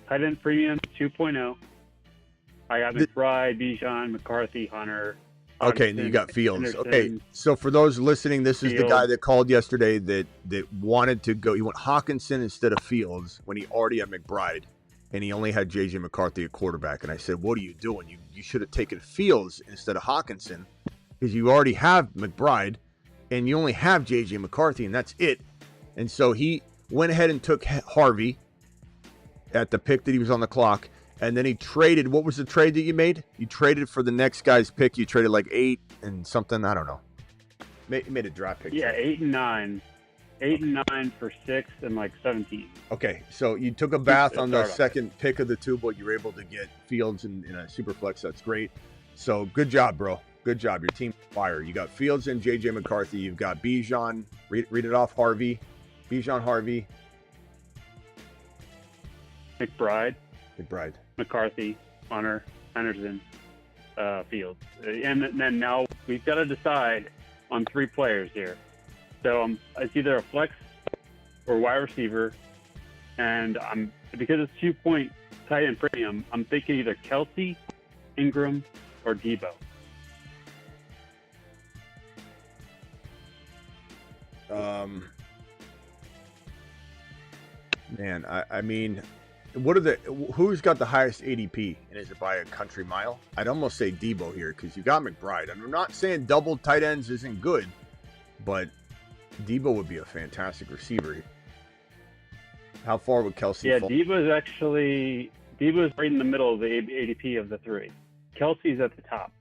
tight end premium 2.0. I got McBride, Bijan, McCarthy, Hunter. Okay, and then you got Fields. Okay, so for those listening, this is the guy that called yesterday that wanted to go. He went Hawkinson instead of Fields when he already had McBride, and he only had J.J. McCarthy at quarterback. And I said, what are you doing? You should have taken Fields instead of Hawkinson because you already have McBride, and you only have J.J. McCarthy, and that's it. And so he went ahead and took Harvey at the pick that he was on the clock, and then he traded. What was the trade that you made? You traded for the next guy's pick. You traded like 8 and something. I don't know. Made a draft pick. Yeah, 8 and 9. 8 and 9 for 6 and like 17. Okay, so you took a bath on the second pick of the 2, but you were able to get Fields in a super flex. That's great. So good job, bro. Good job. Your team fire. You got Fields and J.J. McCarthy. You've got Bijan. Read it off. Harvey. Bijan, Harvey. McBride, McCarthy, Hunter, Henderson, Fields. And then now we've got to decide on 3 players here. So it's either a flex or wide receiver. And because it's 2-point tight end premium, I'm thinking either Kelsey, Ingram, or Debo. Man, I mean, who's got the highest ADP, and is it by a country mile? I'd almost say Debo here because you got McBride. I'm not saying double tight ends isn't good, but Debo would be a fantastic receiver. How far would Kelsey fall? Debo's right in the middle of the ADP of the 3. Kelsey's at the top.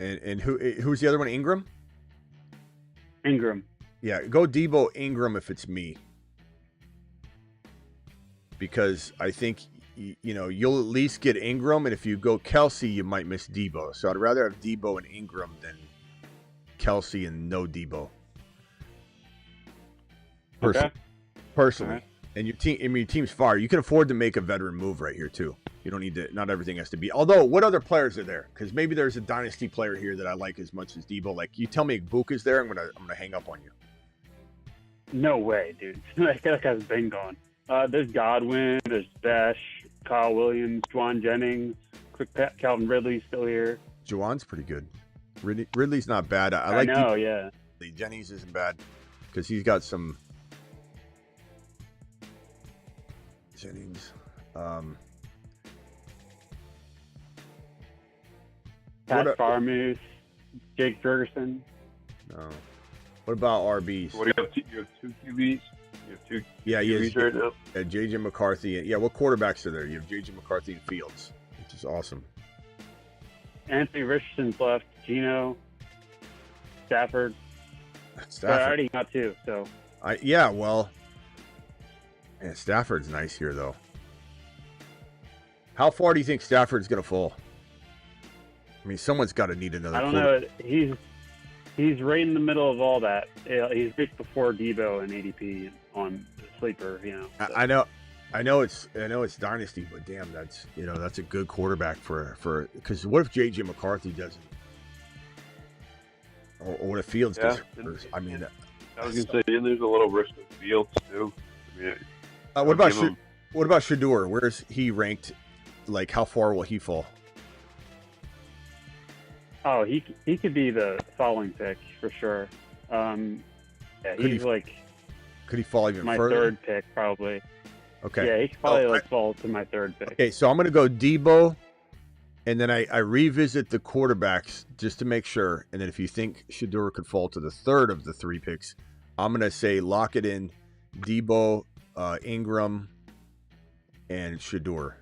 And who's the other one? Ingram? Ingram. Yeah, go Debo, Ingram if it's me. Because I think, you'll at least get Ingram, and if you go Kelsey, you might miss Debo. So I'd rather have Debo and Ingram than Kelsey and no Debo. Personally. Right. And your team's fire. You can afford to make a veteran move right here too. You don't need to. Not everything has to be. Although, what other players are there? Because maybe there's a dynasty player here that I like as much as Debo. Like, you tell me Ibuka's there, I'm gonna hang up on you. No way, dude. That guy's been gone. There's Godwin, there's Besh, Kyle Williams, Juwan Jennings, Calvin Ridley's still here. Juwan's pretty good. Ridley's not bad. I like. Yeah. Jennings isn't bad because he's got some. Jennings. Pat Farmoose, Jake Ferguson. No. What about RBs? What do you have 2 QBs? You have 2 QBs right now? Yeah, J.J. McCarthy. Yeah, what quarterbacks are there? You have J.J. McCarthy and Fields, which is awesome. Anthony Richardson's left. Gino. Stafford. I already got 2, so. Stafford's nice here, though. How far do you think Stafford's going to fall? I mean, someone's got to need another. I don't know. He's right in the middle of all that. He's just before Debo and ADP on the sleeper. So. I know it's dynasty, but damn, that's a good quarterback for. Because what if J.J. McCarthy doesn't, or what if Fields doesn't? I mean, I was gonna say, and there's a little risk with Fields too. I mean, what about Shador? Where's he ranked? Like, how far will he fall? Oh, he could be the following pick for sure. Yeah, he's could he fall even my further? third pick probably. Okay. Yeah, he could probably fall to my third pick. Okay, so I'm going to go Debo, and then I revisit the quarterbacks just to make sure. And then if you think Shador could fall to the third of the 3 picks, I'm going to say lock it in Debo, Ingram, and Shador.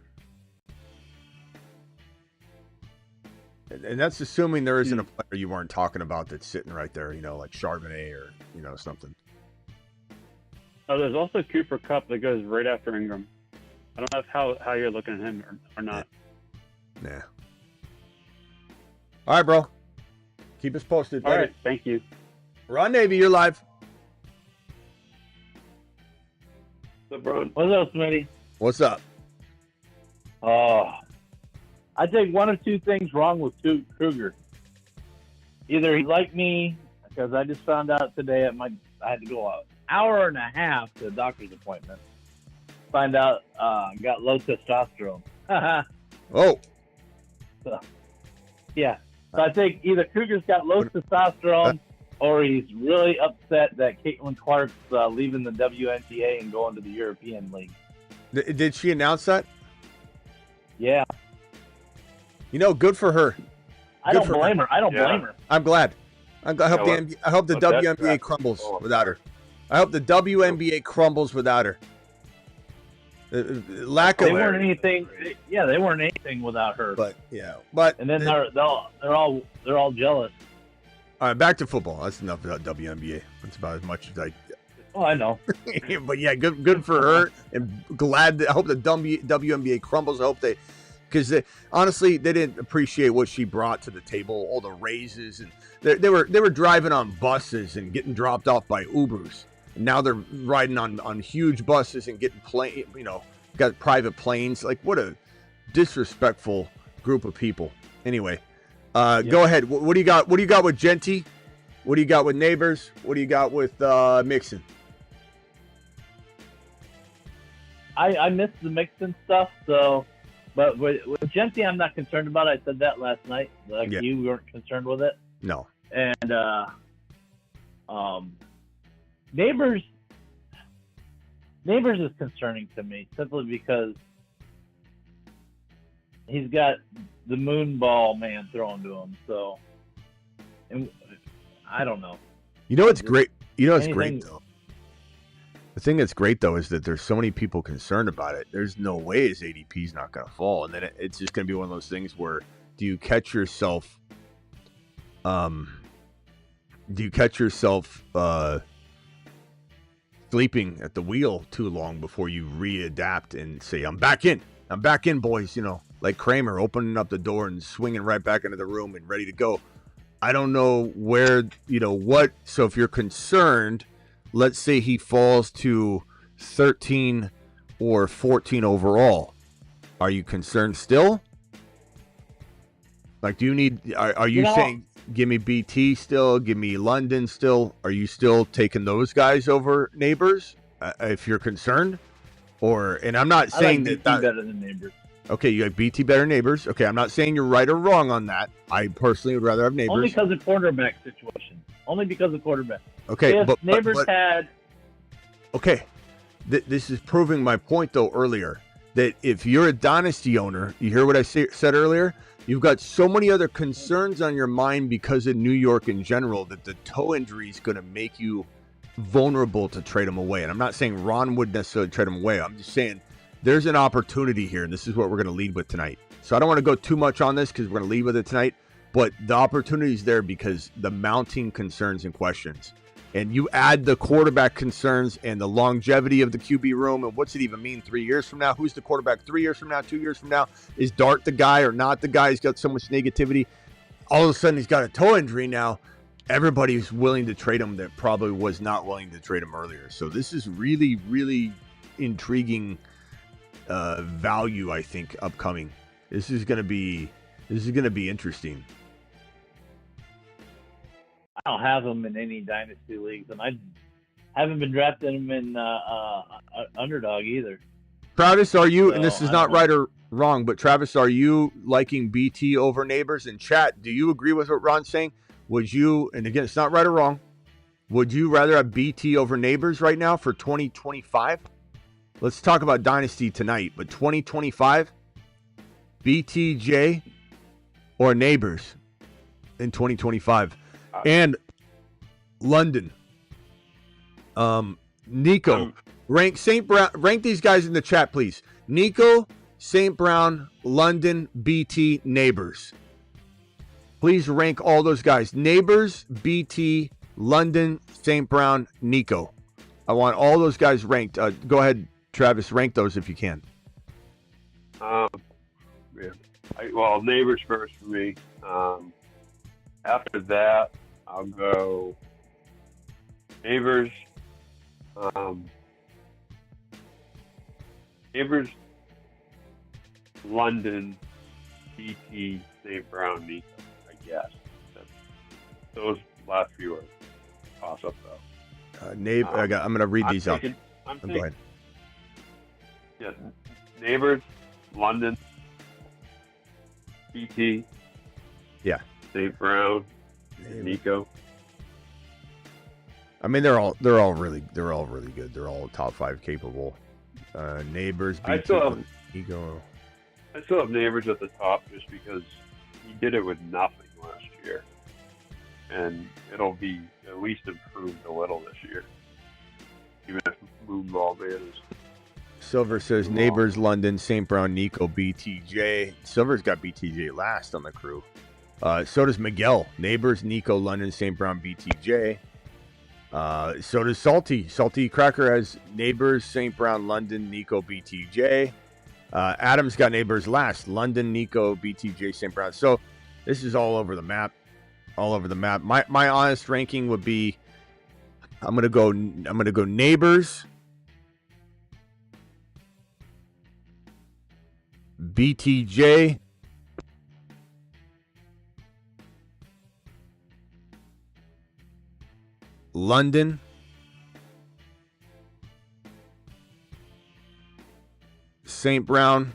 And that's assuming there isn't a player you weren't talking about that's sitting right there, like Charbonnet or, something. Oh, there's also Cooper Kupp that goes right after Ingram. I don't know how you're looking at him or not. Nah. All right, bro. Keep us posted. All right, thank you. Ron Navy, you're live. What's up, Ron? What's up, Smitty? What's up? I think one of two things wrong with Kruger. Either he liked me, because I just found out today I had to go an hour and a half to a doctor's appointment. Find out got low testosterone. Oh. So, yeah. So I think either Kruger's got low testosterone or he's really upset that Caitlin Clark's leaving the WNBA and going to the European League. Did she announce that? Yeah. Good for her. I don't blame her. I don't blame her. I'm glad. I hope the WNBA crumbles without her. I hope the WNBA crumbles without her. They weren't anything. Yeah, they weren't anything without her. And then they're all jealous. All right, back to football. That's enough about WNBA. That's about as much as I. Oh, I know. But yeah, good for her, and glad. I hope the WNBA crumbles. I hope because honestly, they didn't appreciate what she brought to the table, all the raises, and they were driving on buses and getting dropped off by Ubers. And now they're riding on huge buses and getting got private planes. Like, what a disrespectful group of people. Anyway, go ahead. What do you got? What do you got with Jeanty? What do you got with Nabers? What do you got with Mixon? I missed the Mixon stuff, so. But with Jeanty, I'm not concerned about it. I said that last night. You weren't concerned with it. No. And Nabers is concerning to me simply because he's got the moonball man thrown to him. So, and I don't know. It's great. It's great though. The thing that's great, though, is that there's so many people concerned about it. There's no way his ADP is not going to fall. And then it's just going to be one of those things where do you catch yourself sleeping at the wheel too long before you readapt and say, I'm back in, boys, like Kramer opening up the door and swinging right back into the room and ready to go. I don't know where, what. So if you're concerned, let's say he falls to 13 or 14 overall. Are you concerned still? Like, do you need, are you saying, give me BT still, give me London still? Are you still taking those guys over Nabers if you're concerned? And I'm not saying BT better than Nabers. Okay, you have BT better Nabers. Okay, I'm not saying you're right or wrong on that. I personally would rather have Nabers. Only because of quarterback situation. Okay, if Nabers had... Okay, this is proving my point, though, earlier, that if you're a Dynasty owner, you hear what I said earlier? You've got so many other concerns on your mind because of New York in general that the toe injury is going to make you vulnerable to trade him away. And I'm not saying Ron would necessarily trade him away. I'm just saying there's an opportunity here, and this is what we're going to lead with tonight. So I don't want to go too much on this because we're going to lead with it tonight. But the opportunity is there because the mounting concerns and questions. And you add the quarterback concerns and the longevity of the QB room. And what's it even mean 3 years from now? Who's the quarterback 3 years from now, 2 years from now? Is Dart the guy or not the guy? He's got so much negativity. All of a sudden, he's got a toe injury now. Everybody's willing to trade him that probably was not willing to trade him earlier. So this is really, really intriguing value, I think, upcoming. This is going to be interesting. I don't have him in any dynasty leagues, and haven't been drafting him in underdog either. Travis, are you, and So, this is I not don't right or wrong, but Travis, are you liking BT over Neighbors? In chat, do you agree with what Ron's saying? Would you, and again, it's not right or wrong, would you rather have BT over Neighbors right now for 2025? Let's talk about Dynasty tonight, but 2025, BTJ or Neighbors in 2025? And London. Nico, rank St. Brown. Rank these guys in the chat, please. Nico, St. Brown, London, BT, Neighbors. Please rank all those guys. Neighbors, BT, London, St. Brown, Nico. I want all those guys ranked. Go ahead, Travis. Rank those if you can. Yeah. Well, Neighbors first for me. After that, I'll go Neighbors. Neighbors, London, BT, St. Brown, Nico, I guess. Those last few are toss up though. I'm going to read these out. Go ahead. Yeah, Neighbors, London, BT, yeah, St. Brown, Nico. I mean, they're all really good. They're all top 5 capable. Neighbors, BT, I still have Neighbors at the top just because he did it with nothing last year, and it'll be at least improved a little this year, even if Moonball Man is. Silver says Neighbors, London, St. Brown, Nico, BTJ. Silver's got BTJ last on the crew. So does Miguel. Neighbors, Nico, London, St. Brown, BTJ. So does Salty. Salty Cracker has Neighbors, St. Brown, London, Nico, BTJ. Adam's got Neighbors last. London, Nico, BTJ, St. Brown. So this is all over the map. All over the map. My honest ranking would be I'm gonna go Neighbors, BTJ, London, St. Brown,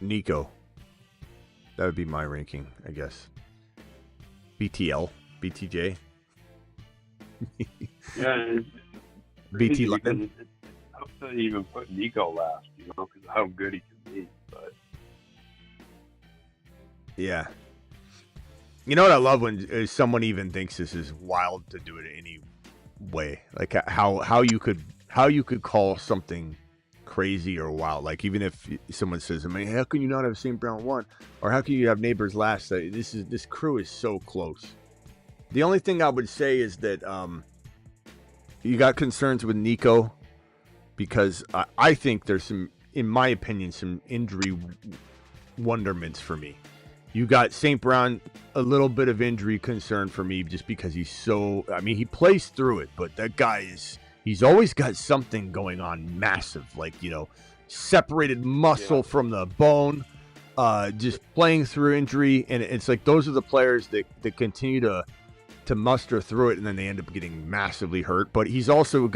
Nico. That would be my ranking, I guess. BTL, BTJ. Yeah. BT London. It's tough to even put Nico last, because of how good he can be. But yeah. You know what I love when someone even thinks this is wild to do it any way, like how you could call something crazy or wild. Like even if someone says, "I mean, how can you not have St. Brown 1, or how can you have Neighbors last?" This crew is so close. The only thing I would say is that you got concerns with Nico because I think there's some, in my opinion, some injury wonderments for me. You got St. Brown, a little bit of injury concern for me just because he's so, I mean, he plays through it, but that guy he's always got something going on massive, like, separated muscle from the bone, just playing through injury. And it's like, those are the players that continue to muster through it, and then they end up getting massively hurt. But he's also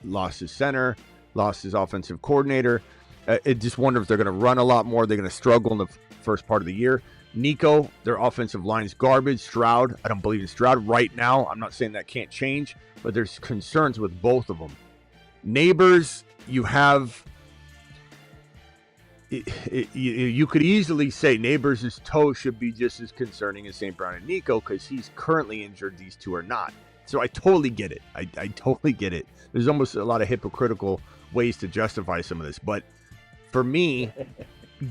lost his center, lost his offensive coordinator. It just wonder if they're going to run a lot more. They're going to struggle in the first part of the year. Nico, their offensive line's garbage. Stroud, I don't believe in Stroud right now. I'm not saying that can't change, but there's concerns with both of them. Neighbors, you have... You could easily say Neighbors' toe should be just as concerning as St. Brown and Nico because he's currently injured. These two are not. So I totally get it. I totally get it. There's almost a lot of hypocritical ways to justify some of this. But for me...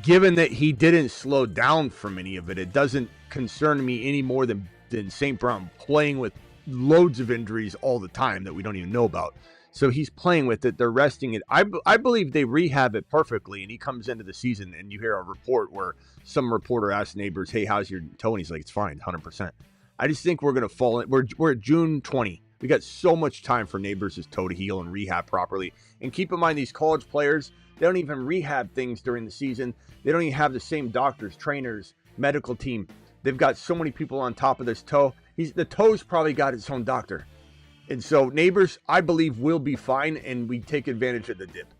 Given that he didn't slow down from any of it, it doesn't concern me any more than St. Brown playing with loads of injuries all the time that we don't even know about. So he's playing with it. They're resting it. I believe they rehab it perfectly, and he comes into the season, and you hear a report where some reporter asks Neighbors, "Hey, how's your toe?" And he's like, "It's fine, 100%. I just think we're going to fall in. We're at June 20. We got so much time for Neighbors' toe to heal and rehab properly. And keep in mind, these college players, they don't even rehab things during the season. They don't even have the same doctors, trainers, medical team. They've got so many people on top of this toe. The toe's probably got its own doctor. And so Nabers, I believe, will be fine, and we take advantage of the dip.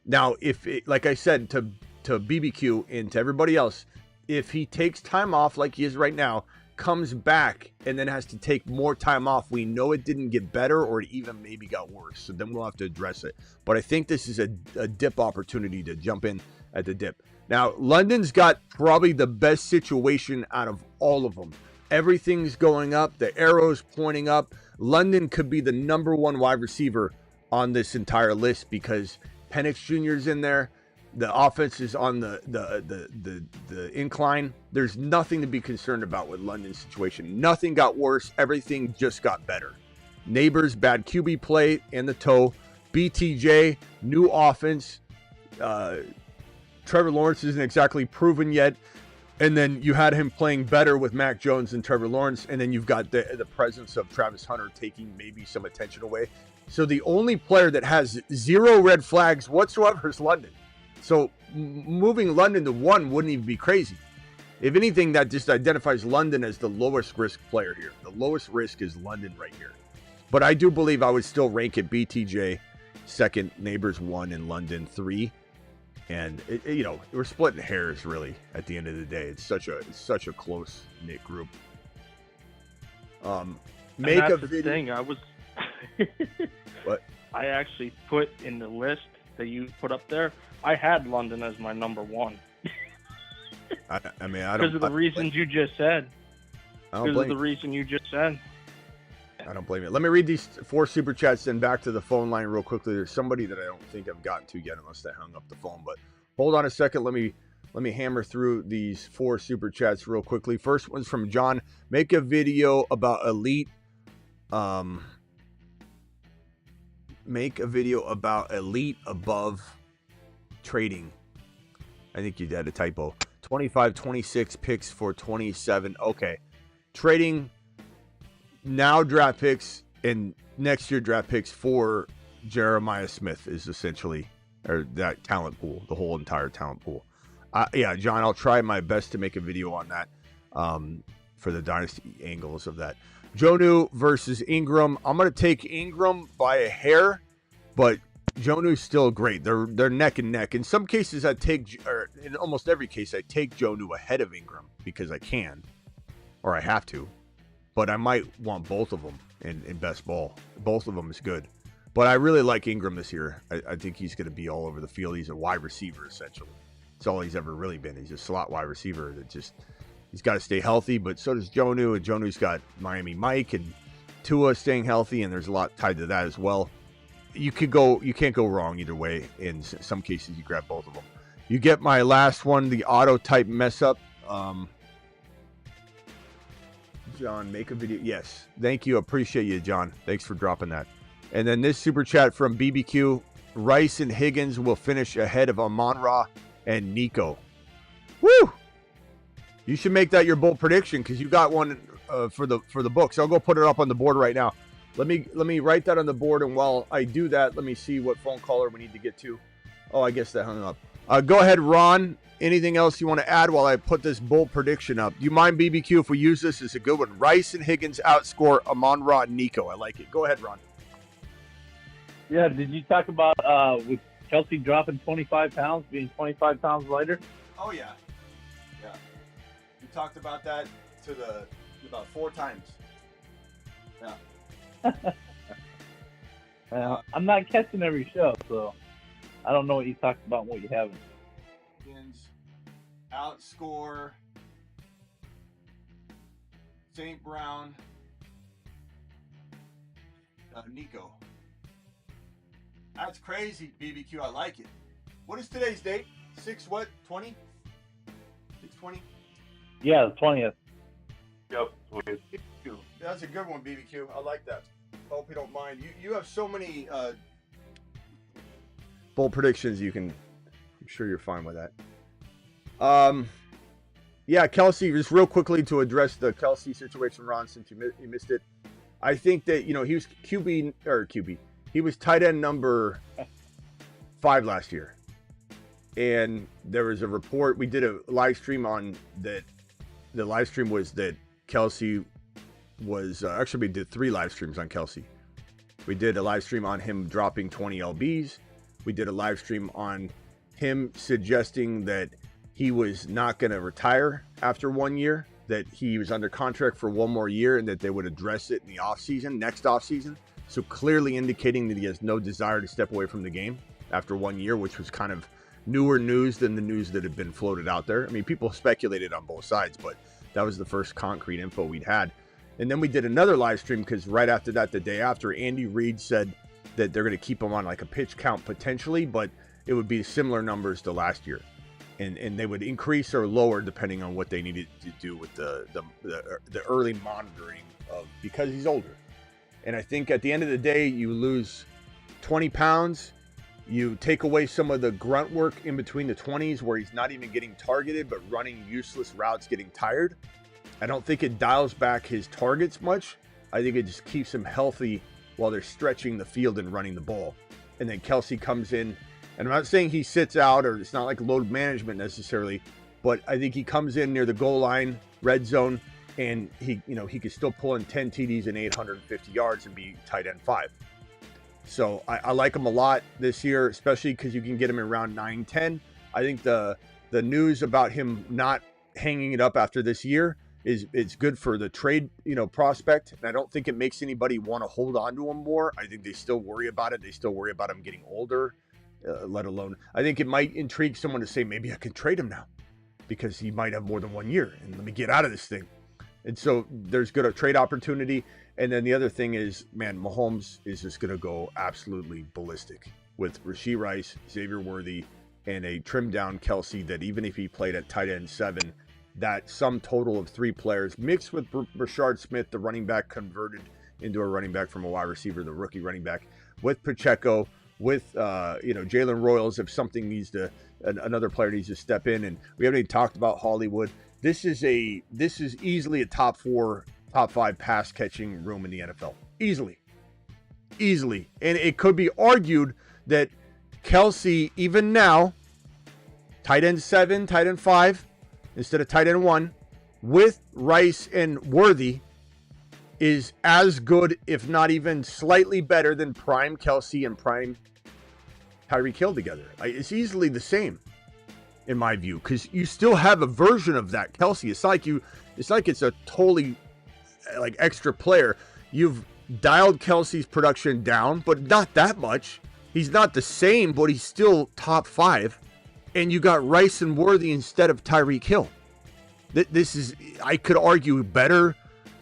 Now, if it, like I said to BBQ and to everybody else, if he takes time off like he is right now, comes back, and then has to take more time off, we know it didn't get better or it even maybe got worse. So then we'll have to address it. But I think this is a dip opportunity to jump in at the dip. Now, London's got probably the best situation out of all of them. Everything's going up. The arrow's pointing up. London could be the number one wide receiver on this entire list because Penix Jr. is in there. The offense is on the incline. There's nothing to be concerned about with London's situation. Nothing got worse. Everything just got better. Nabers, bad QB play and the toe. BTJ, new offense. Trevor Lawrence isn't exactly proven yet. And then you had him playing better with Mac Jones and Trevor Lawrence. And then you've got the presence of Travis Hunter taking maybe some attention away. So the only player that has zero red flags whatsoever is London. So moving London to 1 wouldn't even be crazy. If anything, that just identifies London as the lowest risk player here. The lowest risk is London right here. But I do believe I would still rank it BTJ 2nd, Nabers 1, and London 3. And we're splitting hairs really at the end of the day. It's such a close knit group. Make that's a the video. thing. I was. What? I actually put in the list that you put up there. I had London as my number 1. I don't. Because of the reasons you just said. Because of the reason you just said. I don't blame you. Let me read these 4 super chats and back to the phone line real quickly. There's somebody that I don't think I've gotten to yet unless they hung up the phone. But hold on a second. Let me hammer through these 4 super chats real quickly. First one's from John. Make a video about elite. Make a video about elite above trading. I think you had a typo. 25, 26 picks for 27. Okay. Trading now draft picks and next year draft picks for Jeremiah Smith is essentially, or that talent pool, the whole entire talent pool. Yeah, John, I'll try my best to make a video on that for the Dynasty angles of that. Jonnu versus Ingram. I'm going to take Ingram by a hair, but Jonnu's still great. They're neck and neck. In some cases, in almost every case, I take Jonnu ahead of Ingram because I can, or I have to. But I might want both of them in best ball. Both of them is good. But I really like Ingram this year. I think he's going to be all over the field. He's a wide receiver, essentially. That's all he's ever really been. He's a slot wide receiver that he's got to stay healthy. But so does Jonnu. And Jonnu's got Miami Mike and Tua staying healthy. And there's a lot tied to that as well. You can't go wrong either way. In some cases, you grab both of them. You get my last one, the auto type mess up. John, make a video. Yes. Thank you. Appreciate you, John. Thanks for dropping that. And then this super chat from BBQ. Rice and Higgins will finish ahead of Amon-Ra and Nico. Woo! You should make that your bold prediction because you got one for the books. I'll go put it up on the board right now. Let me write that on the board, and while I do that, let me see what phone caller we need to get to. Oh, I guess that hung up. Go ahead, Ron. Anything else you want to add while I put this bold prediction up? Do you mind, BBQ, if we use this? It's a good one. Rice and Higgins outscore Amon-Ra and Nico. I like it. Go ahead, Ron. Yeah, did you talk about with Kelsey dropping 25 pounds, being 25 pounds lighter? Oh, yeah. Yeah. We talked about that about 4 times. Yeah. I'm not catching every show, so I don't know what you talked about and what you haven't. Outscore St. Brown, Nico. That's crazy, BBQ. I like it. What is today's date? 6/20? 6/20? Yeah, the 20th. Yep, 20th. That's a good one, BBQ. I like that. Hope you don't mind. You have so many bold predictions. I'm sure you're fine with that. Yeah, Kelsey, just real quickly to address the Kelsey situation, Ron, since you missed it. I think that, he was QB. He was tight end number 5 last year. And there was a report, we did a live stream on that. The live stream was that Kelsey was, actually we did 3 live streams on Kelsey. We did a live stream on him dropping 20 LBs. We did a live stream on him suggesting that he was not going to retire after 1 year, that he was under contract for 1 more year, and that they would address it in the offseason, next offseason. So clearly indicating that he has no desire to step away from the game after 1 year, which was kind of newer news than the news that had been floated out there. I mean, people speculated on both sides, but that was the first concrete info we'd had. And then we did another live stream because right after that, the day after, Andy Reid said that they're going to keep him on like a pitch count potentially, but it would be similar numbers to last year. And they would increase or lower depending on what they needed to do with the early monitoring of, because he's older. And I think at the end of the day, you lose 20 pounds. You take away some of the grunt work in between the 20s where he's not even getting targeted, but running useless routes, getting tired. I don't think it dials back his targets much. I think it just keeps him healthy while they're stretching the field and running the ball. And then Kelsey comes in, and I'm not saying he sits out or it's not like load management necessarily, but I think he comes in near the goal line, red zone, and he could still pull in 10 TDs and 850 yards and be tight end 5. So I like him a lot this year, especially because you can get him in round 9, 10. I think the news about him not hanging it up after this year it's good for the trade, prospect. And I don't think it makes anybody want to hold on to him more. I think they still worry about it. They still worry about him getting older, let alone. I think it might intrigue someone to say, maybe I can trade him now because he might have more than 1 year and let me get out of this thing. And so there's good a trade opportunity. And then the other thing is, man, Mahomes is just going to go absolutely ballistic with Rashee Rice, Xavier Worthy, and a trimmed down Kelsey that even if he played at tight end 7, that sum total of 3 players mixed with Rashard Smith, the running back converted into a running back from a wide receiver, the rookie running back, with Pacheco, with Jalen Royals if something needs to, another player needs to step in. And we haven't even talked about Hollywood. This is easily a top 5 pass catching room in the NFL. Easily. And it could be argued that Kelsey, even now, tight end 7, tight end 5, instead of tight end 1, with Rice and Worthy, is as good, if not even slightly better than prime Kelsey and prime Tyreek Hill together. It's easily the same, in my view, because you still have a version of that Kelsey. It's like it's a totally like extra player. You've dialed Kelsey's production down, but not that much. He's not the same, but he's still top 5. And you got Rice and Worthy instead of Tyreek Hill. This is, I could argue, better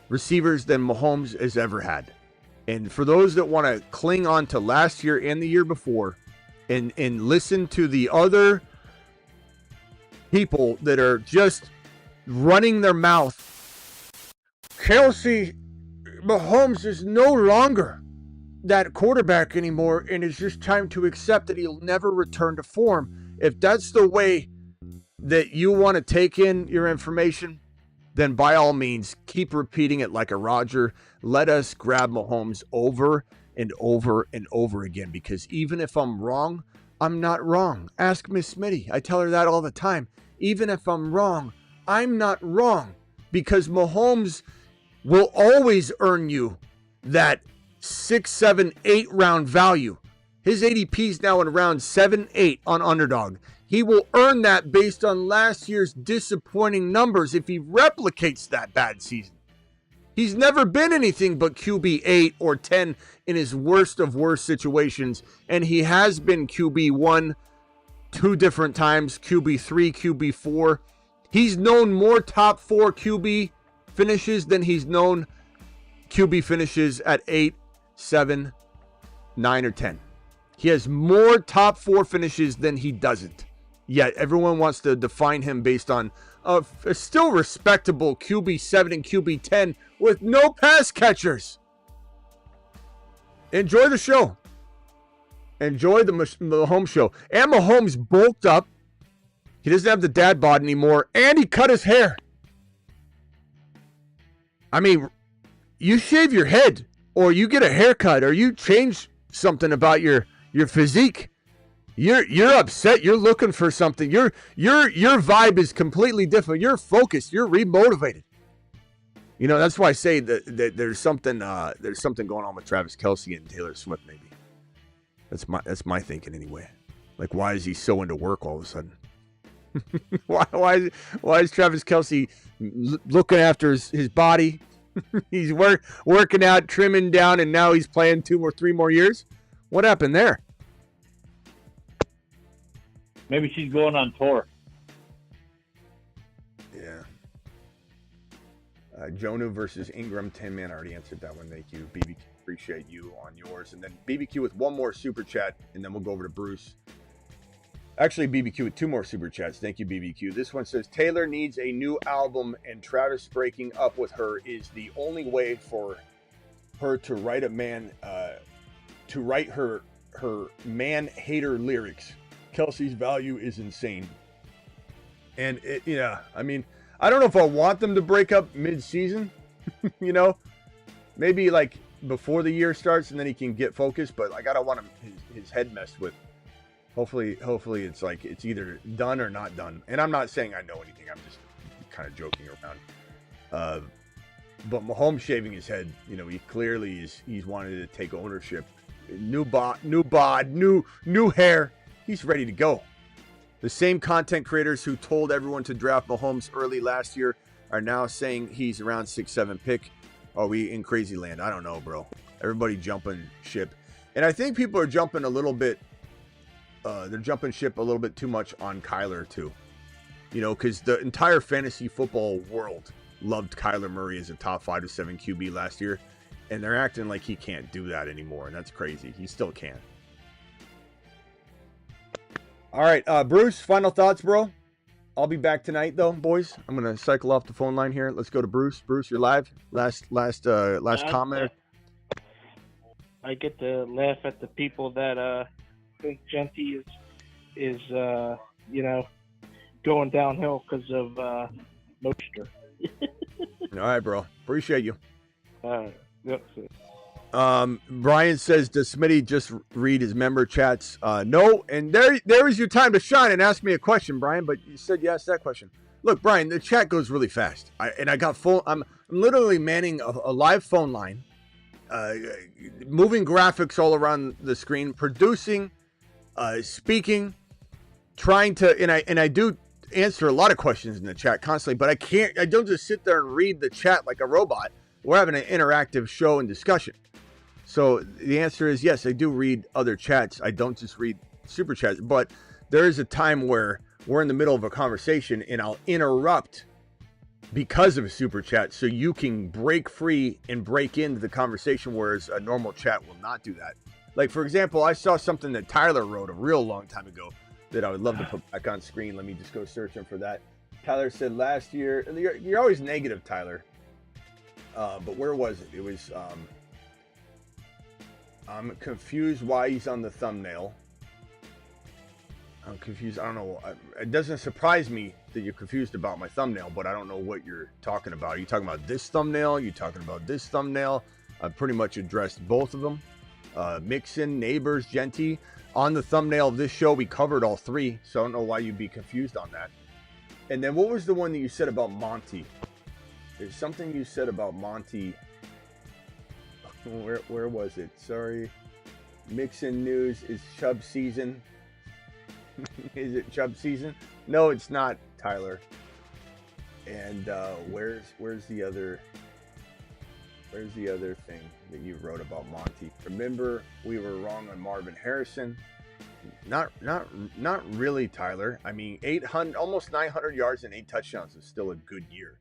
receivers than Mahomes has ever had. And for those that want to cling on to last year and the year before and listen to the other people that are just running their mouth, Mahomes is no longer that quarterback anymore, and it's just time to accept that he'll never return to form. If that's the way that you want to take in your information, then by all means, keep repeating it like a Roger. Let us grab Mahomes over and over and over again, because even if I'm wrong, I'm not wrong. Ask Miss Smitty. I tell her that all the time. Even if I'm wrong, I'm not wrong, because Mahomes will always earn you that 6, 7, 8 round value. His ADP is now in round 7, 8 on Underdog. He will earn that based on last year's disappointing numbers if he replicates that bad season. He's never been anything but QB 8 or 10 in his worst of worst situations, and he has been QB 1 2 different times, QB 3, QB 4. He's known more top 4 QB finishes than he's known QB finishes at 8, 7, 9, or 10. He has more top 4 finishes than he doesn't. Yet everyone wants to define him based on a still respectable QB 7 and QB 10 with no pass catchers. Enjoy the show. Enjoy the Mahomes show. And Mahomes bulked up. He doesn't have the dad bod anymore. And he cut his hair. I mean, you shave your head, or you get a haircut, or you change something about your physique. You're upset. You're looking for something. Your vibe is completely different. You're focused. You're remotivated. You know, that's why I say that there's something going on with Travis Kelce and Taylor Swift. Maybe that's my thinking anyway. Like, why is he so into work all of a sudden? why is Travis Kelce looking after his body? He's working out, trimming down, and now he's playing 2 or 3 more years. What happened there? Maybe she's going on tour. Yeah. Jonu versus Ingram, 10-man. I already answered that one. Thank you. BBQ, appreciate you on yours. And then BBQ with 1 more super chat, and then we'll go over to Bruce. Actually, BBQ with 2 more super chats. Thank you, BBQ. This one says, Taylor needs a new album, and Travis breaking up with her is the only way for her to write her man-hater lyrics. Kelsey's value is insane. And, I mean, I don't know if I want them to break up mid-season, maybe like before the year starts and then he can get focused, but like I don't want him his head messed with. Hopefully it's like it's either done or not done. And I'm not saying I know anything. I'm just kind of joking around. But Mahomes shaving his head, he clearly he's wanted to take ownership. New bod, new hair. He's ready to go. The same content creators who told everyone to draft Mahomes early last year are now saying he's around 6-7 pick. Are we in crazy land? I don't know, bro. Everybody jumping ship. And I think people are jumping a little bit. They're jumping ship a little bit too much on Kyler too. Because the entire fantasy football world loved Kyler Murray as a top 5 to 7 QB last year. And they're acting like he can't do that anymore. And that's crazy. He still can. All right, Bruce, final thoughts, bro? I'll be back tonight, though, boys. I'm going to cycle off the phone line here. Let's go to Bruce. Bruce, you're live. Last comment. I get to laugh at the people that think Jeanty is going downhill because of moisture. All right, bro. Appreciate you. Yep. Brian says, does Smitty just read his member chats? No, and there is your time to shine and ask me a question, Brian, but you said you asked that question. Look, Brian, the chat goes really fast. I'm literally manning a live phone line, moving graphics all around the screen, producing, speaking, trying to, and I do answer a lot of questions in the chat constantly, but I don't just sit there and read the chat like a robot. We're having an interactive show and discussion. So the answer is yes, I do read other chats. I don't just read super chats, but there is a time where we're in the middle of a conversation and I'll interrupt because of a super chat so you can break free and break into the conversation, whereas a normal chat will not do that. Like, for example, I saw something that Tyler wrote a real long time ago that I would love to put back on screen. Let me just go searching for that. Tyler said last year, you're always negative, Tyler. But where was it? It was, I'm confused why he's on the thumbnail. I'm confused. I don't know. It doesn't surprise me that you're confused about my thumbnail, but I don't know what you're talking about. Are you talking about this thumbnail? Are you talking about this thumbnail? I've pretty much addressed both of them. Mixon, Nabers, Jeanty. On the thumbnail of this show, we covered all 3, so I don't know why you'd be confused on that. And then what was the one that you said about Monty? There's something you said about Monty. Where was it? Sorry. Mixon news. Is Chubb season? Is it Chubb season? No, it's not, Tyler. And where's the other thing that you wrote about Monty? Remember, we were wrong on Marvin Harrison. Not really, Tyler. I mean, 800, almost 900 yards and 8 touchdowns is still a good year.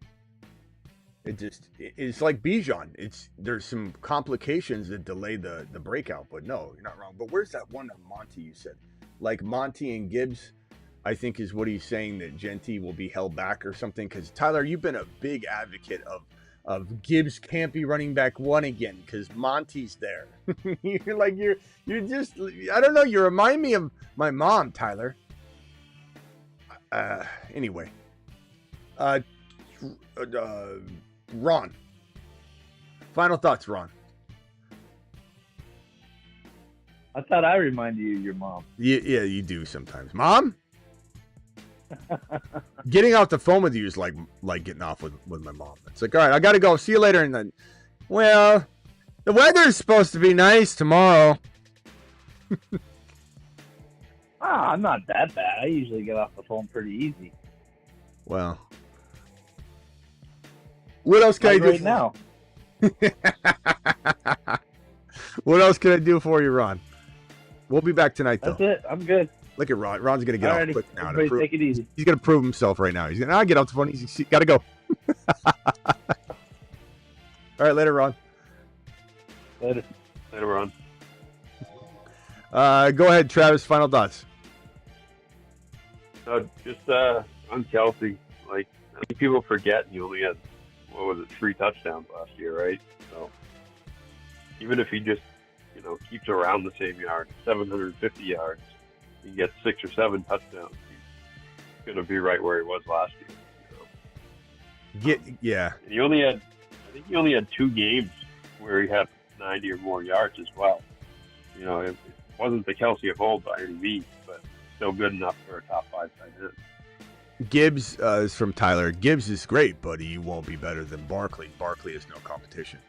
It's like Bijan. There's some complications that delay the breakout, but no, you're not wrong. But where's that one on Monty you said? Like Monty and Gibbs, I think is what he's saying, that Jeanty will be held back or something. Because Tyler, you've been a big advocate of Gibbs can't be running back 1 again because Monty's there. you're just, I don't know. You remind me of my mom, Tyler. Anyway, Ron. Final thoughts, Ron. I thought I reminded you of your mom. Yeah, you do sometimes. Mom? Getting off the phone with you is like getting off with my mom. It's like, all right, I got to go. See you later. And then, well, the weather's supposed to be nice tomorrow. I'm not that bad. I usually get off the phone pretty easy. Well, what else can I do right now? What else can I do for you, Ron? We'll be back tonight, though. That's it. I'm good. Look at Ron. Ron's going to get off quick now. Take it easy. He's going to prove himself right now. He's going to get off the phone. He's got to go. All right, later, Ron. Later, Ron. Go ahead, Travis. Final thoughts. Just on Kelsey, like, I think people forget he only had, 3 touchdowns last year, right? So even if he just, keeps around the same yard, 750 yards, he gets 6 or 7 touchdowns, he's going to be right where he was last year. Yeah. And I think he only had 2 games where he had 90 or more yards as well. It wasn't the Kelsey of old by any means, but still good enough for a top 5 tight end. Gibbs is from Tyler. Gibbs is great, but he won't be better than Barkley. Barkley is no competition.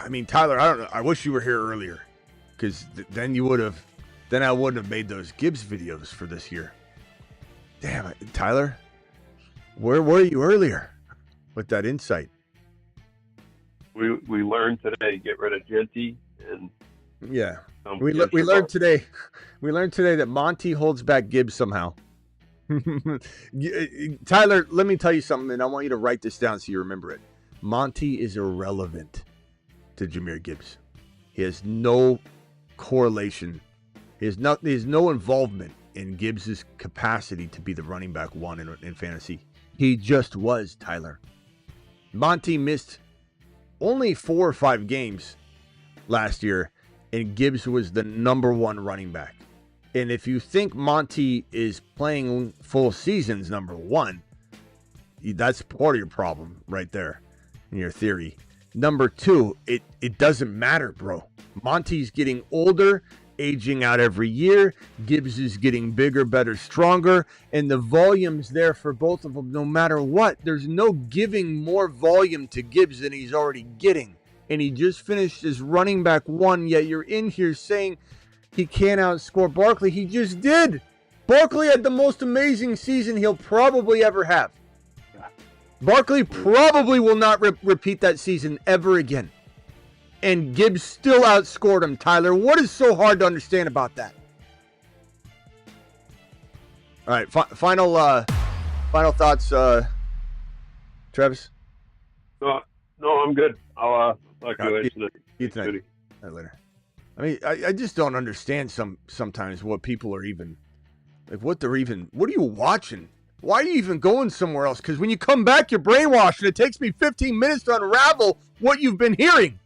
I mean, Tyler, I don't know. I wish you were here earlier, because then I wouldn't have made those Gibbs videos for this year. Damn it, Tyler. Where were you earlier with that insight? We learned today, get rid of Jeanty and yeah. We learned today. We learned today that Monty holds back Gibbs somehow. Tyler, let me tell you something, and I want you to write this down so you remember it. Monty is irrelevant to Jahmyr Gibbs. He has no correlation. He has no involvement in Gibbs' capacity to be the running back 1 in fantasy. He just was, Tyler. Monty missed only 4 or 5 games last year, and Gibbs was the number 1 running back. And if you think Monty is playing full seasons, number 1, that's part of your problem right there in your theory. Number 2, it doesn't matter, bro. Monty's getting older, aging out every year. Gibbs is getting bigger, better, stronger. And the volume's there for both of them no matter what. There's no giving more volume to Gibbs than he's already getting. And he just finished his running back 1, yet you're in here saying he can't outscore Barkley. He just did. Barkley had the most amazing season he'll probably ever have. Barkley probably will not repeat that season ever again. And Gibbs still outscored him, Tyler. What is so hard to understand about that? All right, final thoughts, Travis? No, I'm good. I'll talk to you later tonight. See you tonight. Later. I mean, I just don't understand sometimes what people are even, like, what are you watching? Why are you even going somewhere else? Because when you come back, you're brainwashed, and it takes me 15 minutes to unravel what you've been hearing.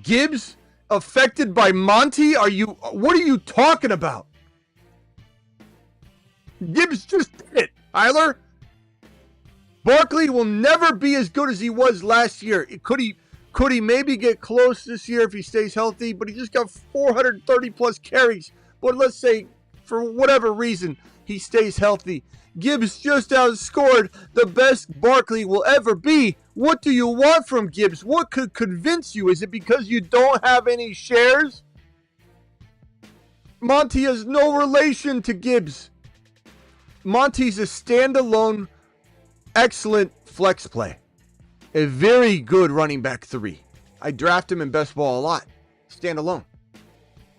Gibbs affected by Monty? What are you talking about? Gibbs just did it, Tyler. Barkley will never be as good as he was last year. Could he maybe get close this year if he stays healthy? But he just got 430 plus carries. But let's say, for whatever reason, he stays healthy. Gibbs just outscored the best Barkley will ever be. What do you want from Gibbs? What could convince you? Is it because you don't have any shares? Monty has no relation to Gibbs. Monty's a standalone, excellent flex play. A very good running back 3. I draft him in best ball a lot. Standalone.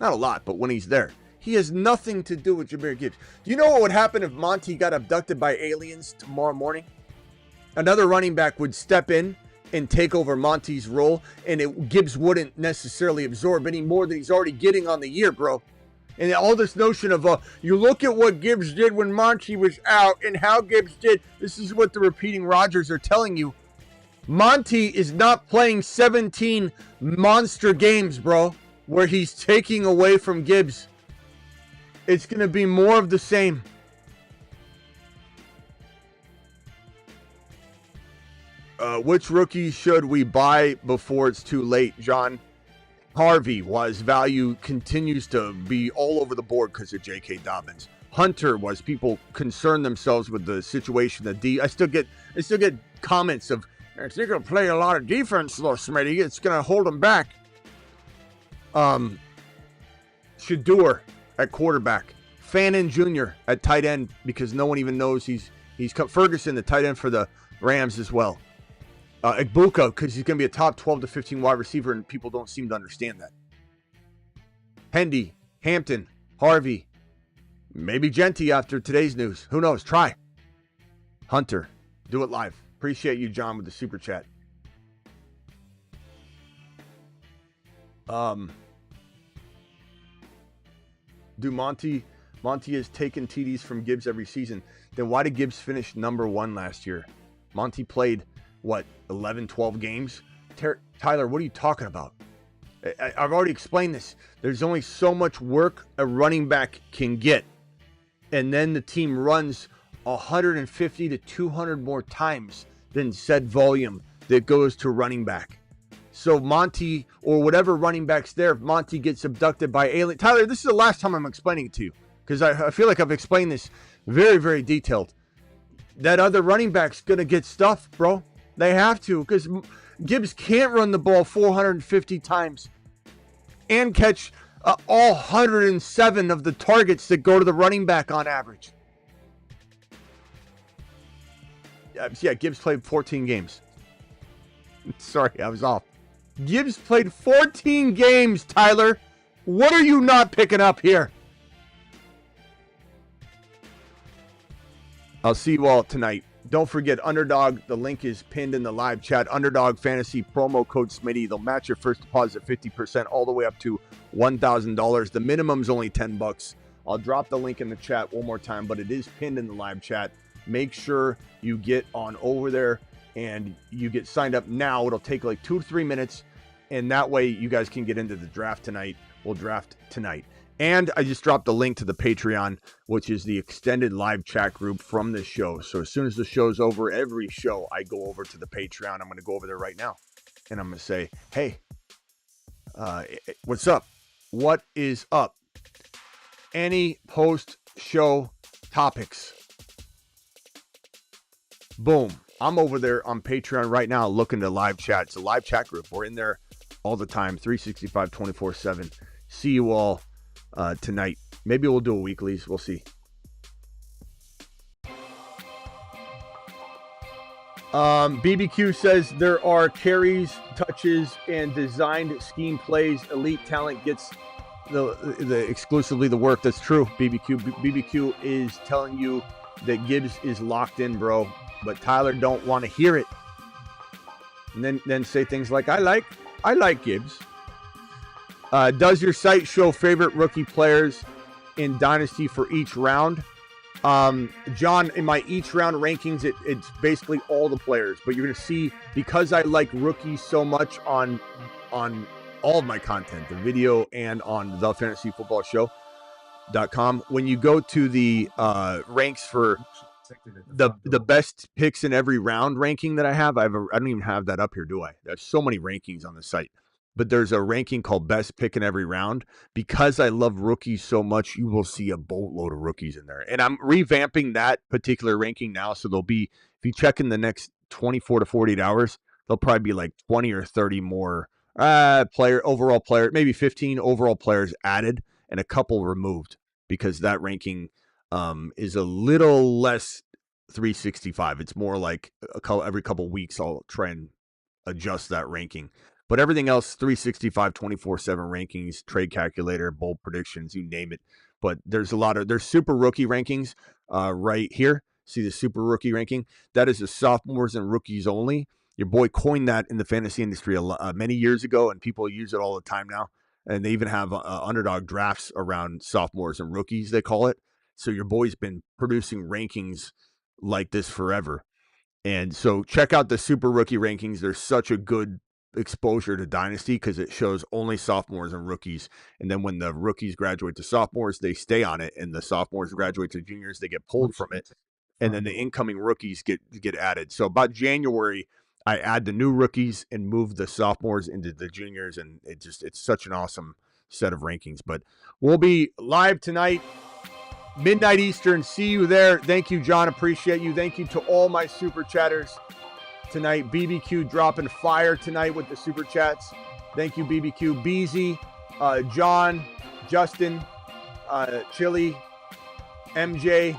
Not a lot, but when he's there. He has nothing to do with Jahmyr Gibbs. Do you know what would happen if Monty got abducted by aliens tomorrow morning? Another running back would step in and take over Monty's role, and Gibbs wouldn't necessarily absorb any more than he's already getting on the year, bro. And all this notion of, you look at what Gibbs did when Monty was out and how Gibbs did. This is what the repeating Rodgers are telling you. Monty is not playing 17 monster games, bro, where he's taking away from Gibbs. It's going to be more of the same. Which rookie should we buy before it's too late, John? Harvey, was value continues to be all over the board because of J.K. Dobbins. Hunter was people concern themselves with the situation. I still get comments of, if they're going to play a lot of defense, though, Smitty, it's going to hold them back. Shador at quarterback. Fannin Jr. at tight end because no one even knows he's Ferguson, the tight end for the Rams as well. Igbuka, because he's going to be a top 12 to 15 wide receiver, and people don't seem to understand that. Hendy, Hampton, Harvey, maybe Jeanty after today's news. Who knows? Try. Hunter, do it live. Appreciate you, John, with the super chat. Do Monty has taken TDs from Gibbs every season. Then why did Gibbs finish number 1 last year? Monty played, 11, 12 games? Tyler, what are you talking about? I've already explained this. There's only so much work a running back can get. And then the team runs 150 to 200 more times than said volume that goes to running back. So Monty, or whatever running back's there, if Monty gets abducted by alien. Tyler, this is the last time I'm explaining it to you, because I feel like I've explained this very, very detailed. That other running back's going to get stuffed, bro. They have to, because Gibbs can't run the ball 450 times and catch all 107 of the targets that go to the running back on average. Yeah, Gibbs played 14 games. Sorry, I was off. Gibbs played 14 games, Tyler. What are you not picking up here? I'll see you all tonight. Don't forget, Underdog, the link is pinned in the live chat. Underdog Fantasy, promo code Smitty. They'll match your first deposit 50% all the way up to $1,000. The minimum's only $10. I'll drop the link in the chat one more time, but it is pinned in the live chat. Make sure you get on over there and you get signed up now. It'll take like 2 to 3 minutes, and that way you guys can get into the draft tonight. We'll draft tonight. And I just dropped a link to the Patreon, which is the extended live chat group from this show. So as soon as the show's over, every show, I go over to the Patreon. I'm going to go over there right now, and I'm going to say, hey, what's up? What is up? Any post-show topics? Boom. I'm over there on Patreon right now looking to live chat. It's a live chat group. We're in there all the time, 365, 24/7. See you all tonight. Maybe we'll do a weeklies. We'll see. BBQ says there are carries, touches, and designed scheme plays. Elite talent gets the exclusively the work. That's true. BBQ is telling you that Gibbs is locked in, bro. But Tyler don't want to hear it. And then say things like, I like Gibbs. Does your site show favorite rookie players in Dynasty for each round? John, in my each round rankings, it's basically all the players. But you're going to see, because I like rookies so much on all of my content, the video and on the Fantasy Football Show.com, when you go to the ranks for the best picks in every round ranking that I have, I don't even have that up here, do I? There's so many rankings on the site. But there's a ranking called best pick in every round. Because I love rookies so much, you will see a boatload of rookies in there. And I'm revamping that particular ranking now. So there'll be, if you check in the next 24 to 48 hours, there'll probably be like 20 or 30 more overall player, maybe 15 overall players added and a couple removed, because that ranking is a little less 365. It's more like every couple weeks I'll try and adjust that ranking. But everything else, 365, 24/7 rankings, trade calculator, bold predictions, you name it. But there's super rookie rankings right here. See the super rookie ranking? That is the sophomores and rookies only. Your boy coined that in the fantasy industry many years ago, and people use it all the time now. And they even have underdog drafts around sophomores and rookies, they call it. So your boy's been producing rankings like this forever. And so check out the super rookie rankings. There's such a good exposure to Dynasty because it shows only sophomores and rookies. And then when the rookies graduate to sophomores, they stay on it. And the sophomores graduate to juniors, they get pulled from it. And then the incoming rookies get added. So about January, I add the new rookies and move the sophomores into the juniors, and it's such an awesome set of rankings. But we'll be live tonight, midnight Eastern. See you there. Thank you, John. Appreciate you. Thank you to all my super chatters tonight. BBQ dropping fire tonight with the super chats. Thank you, BBQ. Beezy, John, Justin, Chili, MJ,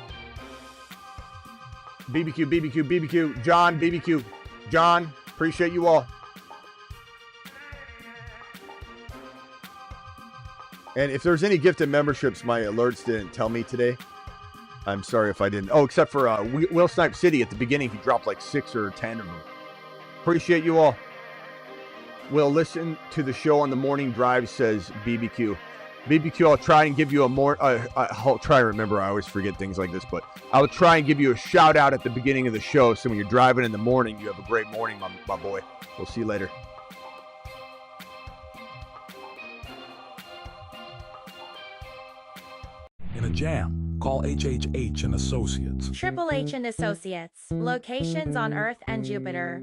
BBQ, John, BBQ, John. Appreciate you all. And if there's any gifted memberships, my alerts didn't tell me today. I'm sorry if I didn't. Oh, except for Will Snipe City at the beginning. He dropped like 6 or 10 of them. Appreciate you all. We'll listen to the show on the morning drive, says BBQ. BBQ, I'll try and give you I'll try to remember. I always forget things like this, but I'll try and give you a shout out at the beginning of the show. So when you're driving in the morning, you have a great morning, my boy. We'll see you later. In a jam, call HHH and Associates. Triple H and Associates. Locations on Earth and Jupiter.